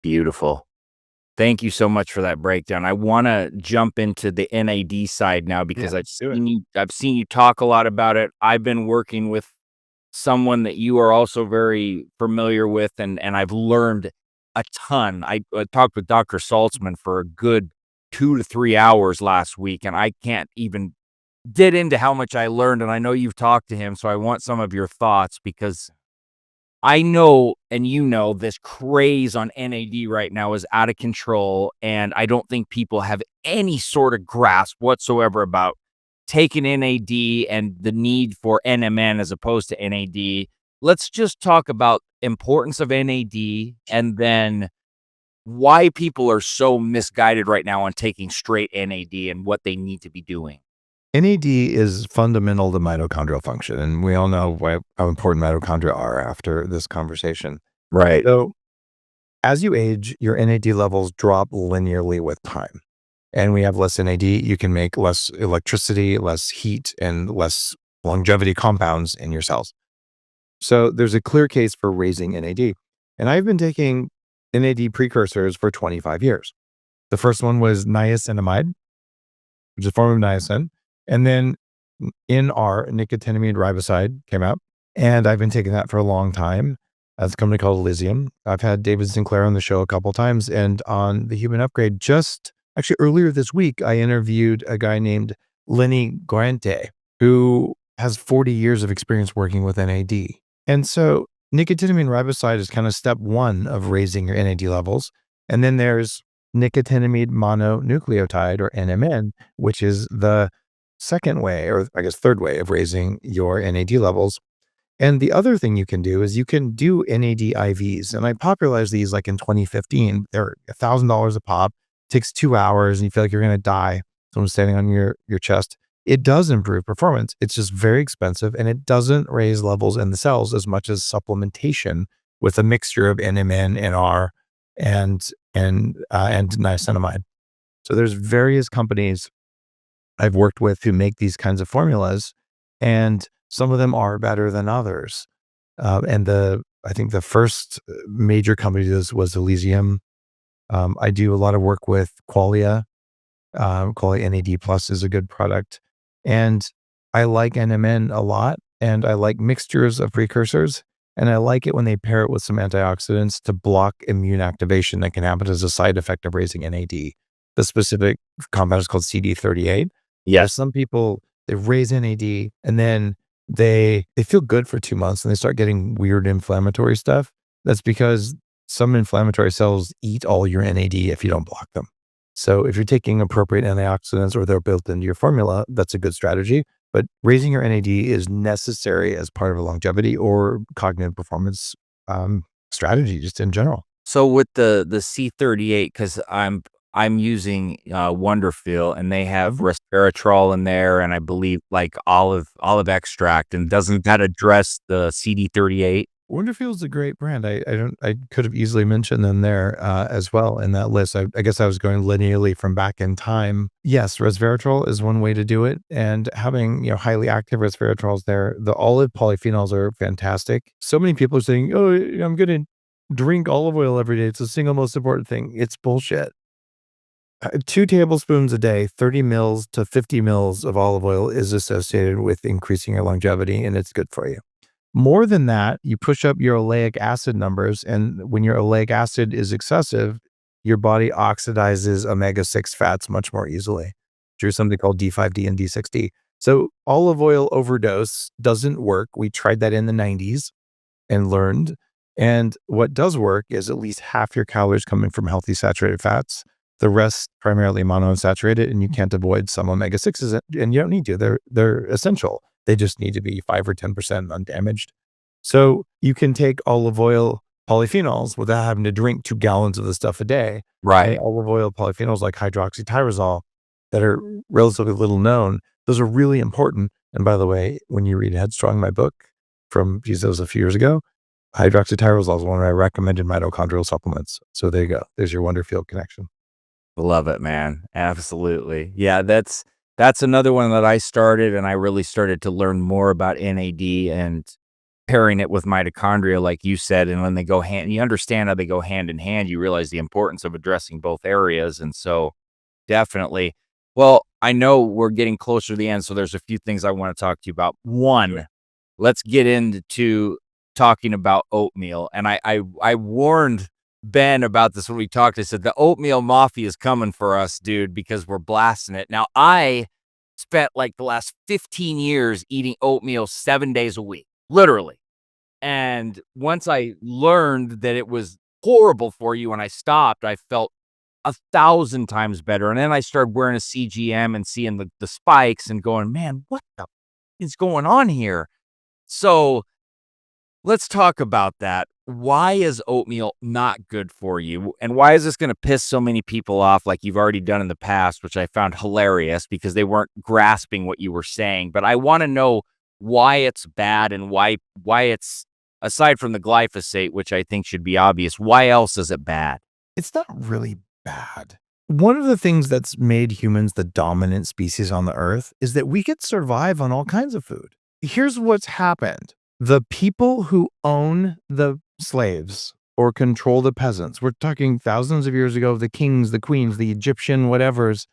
Beautiful. Thank you so much for that breakdown. I want to jump into the NAD side now because Let's do it. I've seen you talk a lot about it. I've been working with someone that you are also very familiar with, and I've learned a ton. I talked with Dr. Saltzman for a good 2 to 3 hours last week, and I can't even get into how much I learned, and I know you've talked to him, so I want some of your thoughts because I know, and this craze on NAD right now is out of control, and I don't think people have any sort of grasp whatsoever about taking NAD and the need for NMN as opposed to NAD. Let's just talk about importance of NAD and then why people are so misguided right now on taking straight NAD and what they need to be doing. NAD is fundamental to mitochondrial function, and we all know how important mitochondria are after this conversation. Right. So, as you age, your NAD levels drop linearly with time. And we have less NAD, you can make less electricity, less heat, and less longevity compounds in your cells. So there's a clear case for raising NAD. And I've been taking NAD precursors for 25 years. The first one was niacinamide, which is a form of niacin. And then NR, nicotinamide riboside, came out, and I've been taking that for a long time. That's a company called Elysium. I've had David Sinclair on the show a couple times, and on the Human Upgrade, just actually earlier this week, I interviewed a guy named Lenny Guarente, who has 40 years of experience working with NAD. And so nicotinamide riboside is kind of step one of raising your NAD levels. And then there's nicotinamide mononucleotide, or NMN, which is the second way, or I guess third way, of raising your NAD levels. And the other thing you can do is you can do NAD IVs. And I popularized these like in 2015. They're $1,000 a pop. Takes 2 hours and you feel like you're going to die. Someone standing on your chest. It does improve performance. It's just very expensive, and it doesn't raise levels in the cells as much as supplementation with a mixture of NMN, NR, and niacinamide. So there's various companies I've worked with who make these kinds of formulas, and some of them are better than others. I think the first major company was Elysium. I do a lot of work with Qualia. Qualia NAD Plus is a good product. And I like NMN a lot, and I like mixtures of precursors. And I like it when they pair it with some antioxidants to block immune activation that can happen as a side effect of raising NAD. The specific compound is called CD38. There's some people, they raise NAD and then they feel good for 2 months and they start getting weird inflammatory stuff. That's because some inflammatory cells eat all your NAD if you don't block them. So if you're taking appropriate antioxidants or they're built into your formula, that's a good strategy. But raising your NAD is necessary as part of a longevity or cognitive performance strategy, just in general. So with the C38, because I'm using Wonderfeel, and they have resveratrol in there, and I believe like olive extract, and doesn't that address the CD38? Wonderfeel is a great brand. I could have easily mentioned them there as well in that list. I guess I was going linearly from back in time. Yes, resveratrol is one way to do it, and having highly active resveratrols there. The olive polyphenols are fantastic. So many people are saying, "Oh, I'm going to drink olive oil every day. It's the single most important thing." It's bullshit. 2 tablespoons a day, 30 mils to 50 mils of olive oil is associated with increasing your longevity, and it's good for you. More than that, you push up your oleic acid numbers, and when your oleic acid is excessive, your body oxidizes omega-6 fats much more easily through something called D5D and D6D. So olive oil overdose doesn't work. We tried that in the 90s and learned. And what does work is at least half your calories coming from healthy saturated fats, the rest primarily monounsaturated, and you can't avoid some omega-6s, and you don't need to. They're essential. They just need to be 5 or 10% undamaged. So you can take olive oil polyphenols without having to drink 2 gallons of the stuff a day. And Right. olive oil polyphenols like hydroxytyrosol that are relatively little known, those are really important. And by the way, when you read Headstrong, my book geez, that was a few years ago, hydroxytyrosol is one of my recommended mitochondrial supplements. So there you go. There's your Wonderfield connection. Love it, man. Absolutely. Yeah, that's another one that I started, and I really started to learn more about NAD and pairing it with mitochondria, like you said. And when they go hand, you understand how they go hand in hand. You realize the importance of addressing both areas. And so definitely. Well, I know we're getting closer to the end, so there's a few things I want to talk to you about. One, let's get into talking about oatmeal. And I warned Ben about this when we talked. I said the oatmeal mafia is coming for us, dude, because we're blasting it. Now, I spent like the last 15 years eating oatmeal 7 days a week, literally. And once I learned that it was horrible for you and I stopped, I felt 1,000 times better. And then I started wearing a CGM and seeing the spikes and going, man, what the is going on here? So let's talk about that. Why is oatmeal not good for you? And why is this going to piss so many people off like you've already done in the past, which I found hilarious because they weren't grasping what you were saying. But I want to know why it's bad and why it's, aside from the glyphosate, which I think should be obvious, why else is it bad? It's not really bad. One of the things that's made humans the dominant species on the earth is that we could survive on all kinds of food. Here's what's happened. The people who own the slaves or control the peasants, we're talking thousands of years ago, the kings, the queens, the Egyptian whatevers,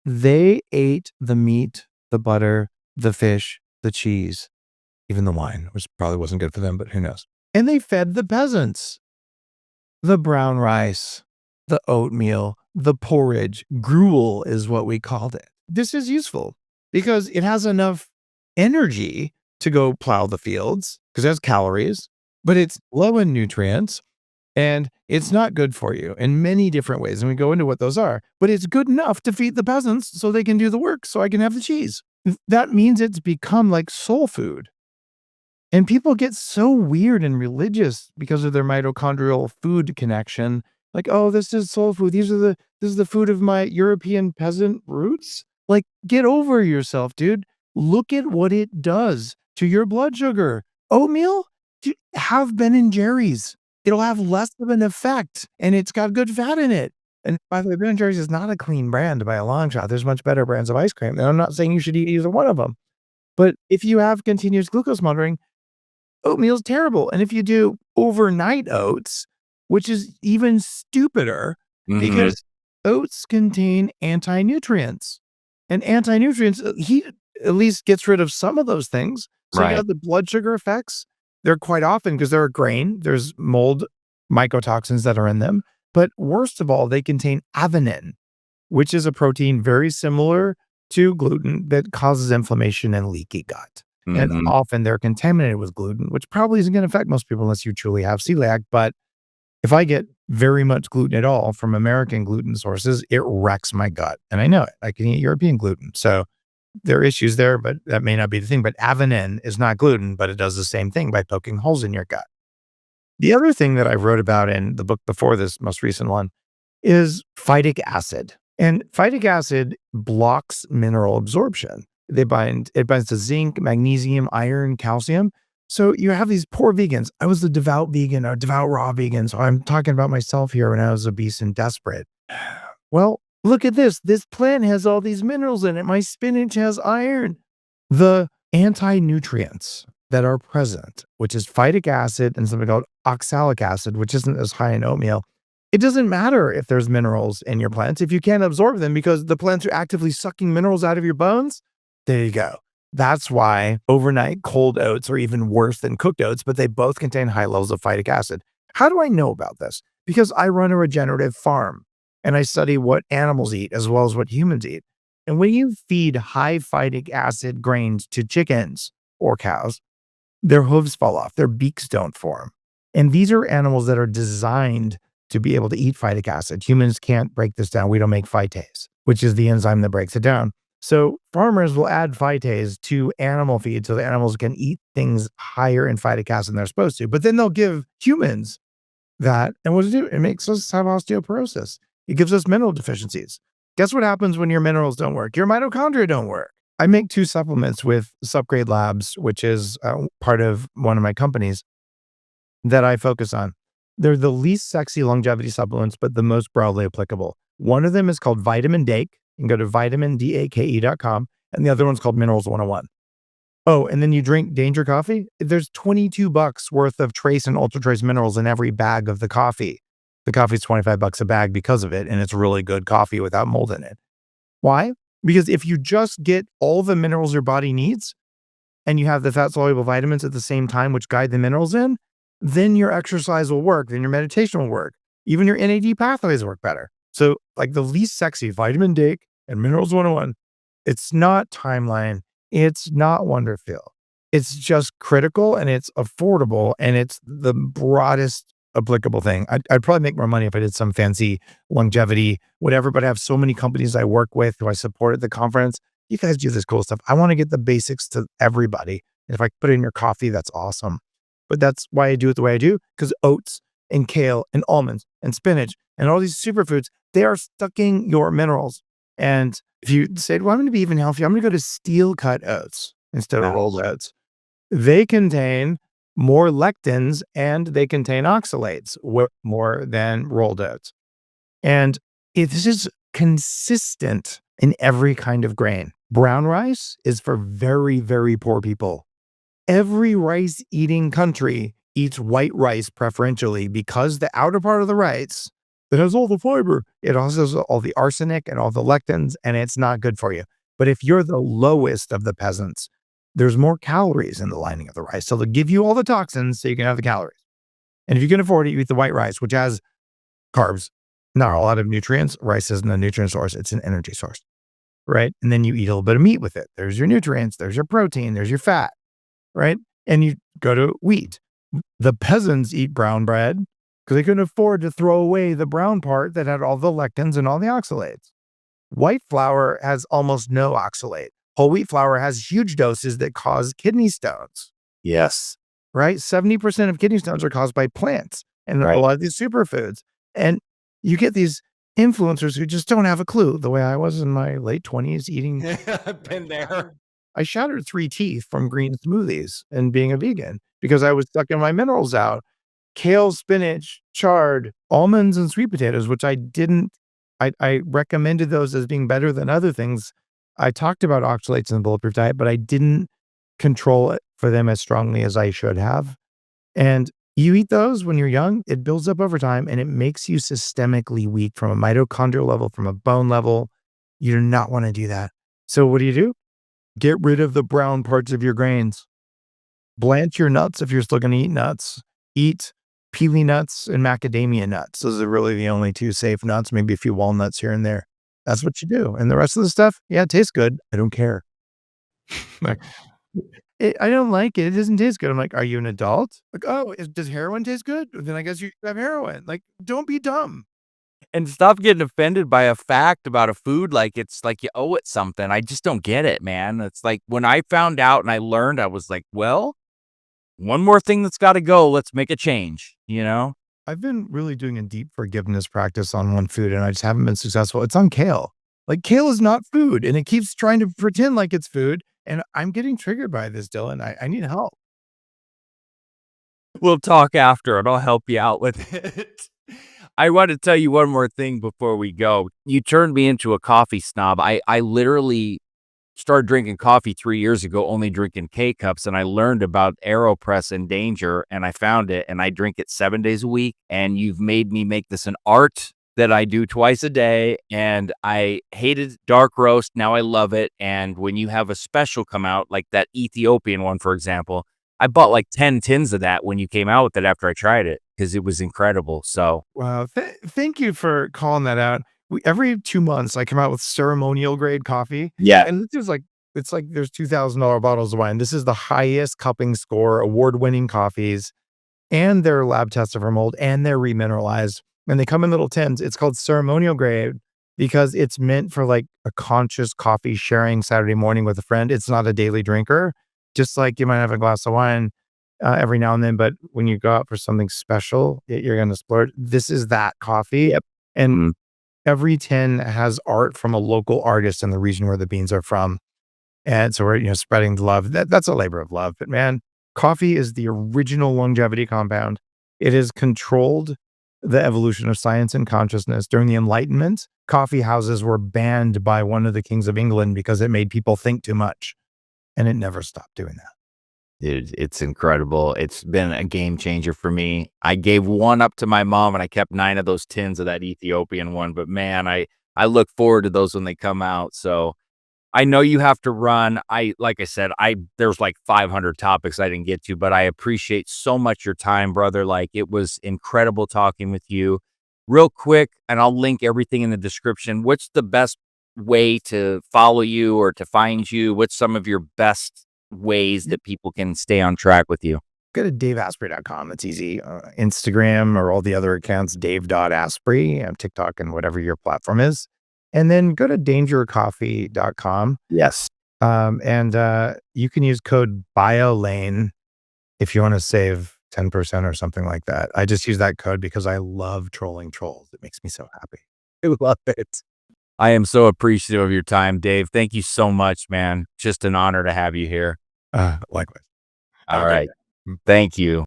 they ate the meat, the butter, the fish, the cheese, even the wine, which probably wasn't good for them, but who knows? And they fed the peasants the brown rice, the oatmeal, the porridge. Gruel is what we called it. This is useful because it has enough energy to go plow the fields because it has calories, but it's low in nutrients and it's not good for you in many different ways. And we go into what those are, but it's good enough to feed the peasants so they can do the work so I can have the cheese. That means it's become like soul food. And people get so weird and religious because of their mitochondrial food connection. Like, oh, this is soul food. This is the food of my European peasant roots. Like, get over yourself, dude. Look at what it does to your blood sugar. Oatmeal, dude, have Ben and Jerry's. It'll have less of an effect, and it's got good fat in it. And by the way, Ben and Jerry's is not a clean brand by a long shot. There's much better brands of ice cream. And I'm not saying you should eat either one of them. But if you have continuous glucose monitoring, oatmeal's terrible. And if you do overnight oats, which is even stupider because oats contain anti-nutrients. And anti-nutrients, he at least gets rid of some of those things. So you have the blood sugar effects. They're quite often because they're a grain. There's mold mycotoxins that are in them. But worst of all, they contain avenin, which is a protein very similar to gluten that causes inflammation and leaky gut. And often they're contaminated with gluten, which probably isn't going to affect most people unless you truly have celiac. But if I get very much gluten at all from American gluten sources, it wrecks my gut. And I know it. I can eat European gluten. So there are issues there, but that may not be the thing. But avenin is not gluten, but it does the same thing by poking holes in your gut. The other thing that I wrote about in the book before this most recent one is phytic acid. And phytic acid blocks mineral absorption. It binds to zinc, magnesium, iron, calcium. So you have these poor vegans. I was the devout vegan or devout raw vegan. So I'm talking about myself here when I was obese and desperate. Well, look at this. This plant has all these minerals in it. My spinach has iron. The anti-nutrients that are present, which is phytic acid and something called oxalic acid, which isn't as high in oatmeal. It doesn't matter if there's minerals in your plants if you can't absorb them because the plants are actively sucking minerals out of your bones. There you go. That's why overnight cold oats are even worse than cooked oats, but they both contain high levels of phytic acid. How do I know about this? Because I run a regenerative farm and I study what animals eat as well as what humans eat. And when you feed high phytic acid grains to chickens or cows, their hooves fall off, their beaks don't form. And these are animals that are designed to be able to eat phytic acid. Humans can't break this down. We don't make phytase, which is the enzyme that breaks it down. So farmers will add phytase to animal feed so the animals can eat things higher in phytic acid than they're supposed to. But then they'll give humans that. And what does it do? It makes us have osteoporosis. It gives us mineral deficiencies. Guess what happens when your minerals don't work? Your mitochondria don't work. I make 2 supplements with Subgrade Labs, which is part of one of my companies that I focus on. They're the least sexy longevity supplements, but the most broadly applicable. One of them is called Vitamin Dake. You can go to vitamindake.com, and the other one's called Minerals 101. Oh, and then you drink Danger Coffee. There's $22 worth of trace and ultra trace minerals in every bag of the coffee. The coffee's $25 a bag because of it, and it's really good coffee without mold in it. Why? Because if you just get all the minerals your body needs, and you have the fat-soluble vitamins at the same time, which guide the minerals in, then your exercise will work, then your meditation will work. Even your NAD pathways work better. So like the least sexy Vitamin Dake and Minerals 101, it's not Timeline. It's not Wonderfeel. It's just critical and it's affordable and it's the broadest applicable thing. I'd probably make more money if I did some fancy longevity, whatever, but I have so many companies I work with who I support at the conference. You guys do this cool stuff. I want to get the basics to everybody. If I put it in your coffee, that's awesome. But that's why I do it the way I do, because oats and kale and almonds and spinach and all these superfoods, they are sucking your minerals. And if you say, well, I'm going to be even healthier, I'm going to go to steel cut oats instead of rolled oats. They contain more lectins and they contain oxalates more than rolled oats. And this is consistent in every kind of grain. Brown rice is for very, very poor people. Every rice eating country eats white rice preferentially because the outer part of the rice, it has all the fiber. It also has all the arsenic and all the lectins, and it's not good for you. But if you're the lowest of the peasants, there's more calories in the lining of the rice. So they'll give you all the toxins so you can have the calories. And if you can afford it, you eat the white rice, which has carbs, not a lot of nutrients. Rice isn't a nutrient source, it's an energy source, right? And then you eat a little bit of meat with it. There's your nutrients, there's your protein, there's your fat, right? And you go to wheat. The peasants eat brown bread because they couldn't afford to throw away the brown part that had all the lectins and all the oxalates. White flour has almost no oxalate. Whole wheat flour has huge doses that cause kidney stones, Yes. right? 70% of kidney stones are caused by plants and a Right. lot of these superfoods. And you get these influencers who just don't have a clue, the way I was in my late 20s eating. I've been there. I shattered 3 teeth from green smoothies and being a vegan because I was sucking my minerals out. Kale, spinach, chard, almonds, and sweet potatoes, which I didn't. I recommended those as being better than other things. I talked about oxalates in the bulletproof diet, but I didn't control it for them as strongly as I should have. And you eat those when you're young, it builds up over time and it makes you systemically weak from a mitochondrial level, from a bone level. You do not want to do that. So what do? Get rid of the brown parts of your grains. Blanch your nuts if you're still going to eat nuts. Eat peely nuts and macadamia nuts. Those are really the only 2 safe nuts, maybe a few walnuts here and there. That's what you do. And the rest of the stuff, yeah, it tastes good. I don't care. Like, I don't like it. It doesn't taste good. I'm like, "Are you an adult?" Like, "Oh, does heroin taste good? Then I guess you have heroin." Like, don't be dumb. And stop getting offended by a fact about a food like it's like you owe it something. I just don't get it, man. It's like when I found out and I learned, I was like, well, one more thing that's got to go. Let's make a change, you know? I've been really doing a deep forgiveness practice on one food, and I just haven't been successful. It's on kale. Like, kale is not food, and it keeps trying to pretend like it's food, and I'm getting triggered by this, Dylan. I need help. We'll talk after and I'll help you out with it. I want to tell you one more thing before we go. You turned me into a coffee snob. I literally started drinking coffee 3 years ago, only drinking K-cups, and I learned about AeroPress and Danger, and I found it, and I drink it 7 days a week, and you've made me make this an art that I do twice a day, and I hated dark roast, now I love it, and when you have a special come out, like that Ethiopian one, for example, I bought like 10 tins of that when you came out with it after I tried it, because it was incredible, so Wow. Thank you for calling that out. Every 2 months, I come out with ceremonial grade coffee, yeah. and this is like it's like there's $2,000 bottles of wine. This is the highest cupping score, award-winning coffees, and they're lab tested for mold, and they're remineralized, and they come in little tins. It's called ceremonial grade because it's meant for, like, a conscious coffee sharing Saturday morning with a friend. It's not a daily drinker, just like you might have a glass of wine, every now and then, but when you go out for something special, you're gonna splurge. This is that coffee, Yep. and Mm. every tin has art from a local artist in the region where the beans are from. And so we're, spreading the love. That's a labor of love. But man, coffee is the original longevity compound. It has controlled the evolution of science and consciousness. During the Enlightenment, coffee houses were banned by one of the kings of England because it made people think too much. And it never stopped doing that. Dude, it's incredible. It's been a game changer for me. I gave one up to my mom and I kept 9 of those tins of that Ethiopian one, but man, I look forward to those when they come out. So I know you have to run. Like I said, there's like 500 topics I didn't get to, but I appreciate so much your time, brother. Like it was incredible talking with you. Real quick, and I'll link everything in the description. What's the best way to follow you or to find you? What's some of your best ways that people can stay on track with you? Go to daveasprey.com. That's easy. Instagram or all the other accounts, dave.asprey, TikTok, and whatever your platform is. And then go to dangercoffee.com. Yes. And you can use code BIOLANE if you want to save 10% or something like that. I just use that code because I love trolling trolls. It makes me so happy. I love it. I am so appreciative of your time, Dave. Thank you so much, man. Just an honor to have you here. Likewise. Have All a great right. day. Thank you.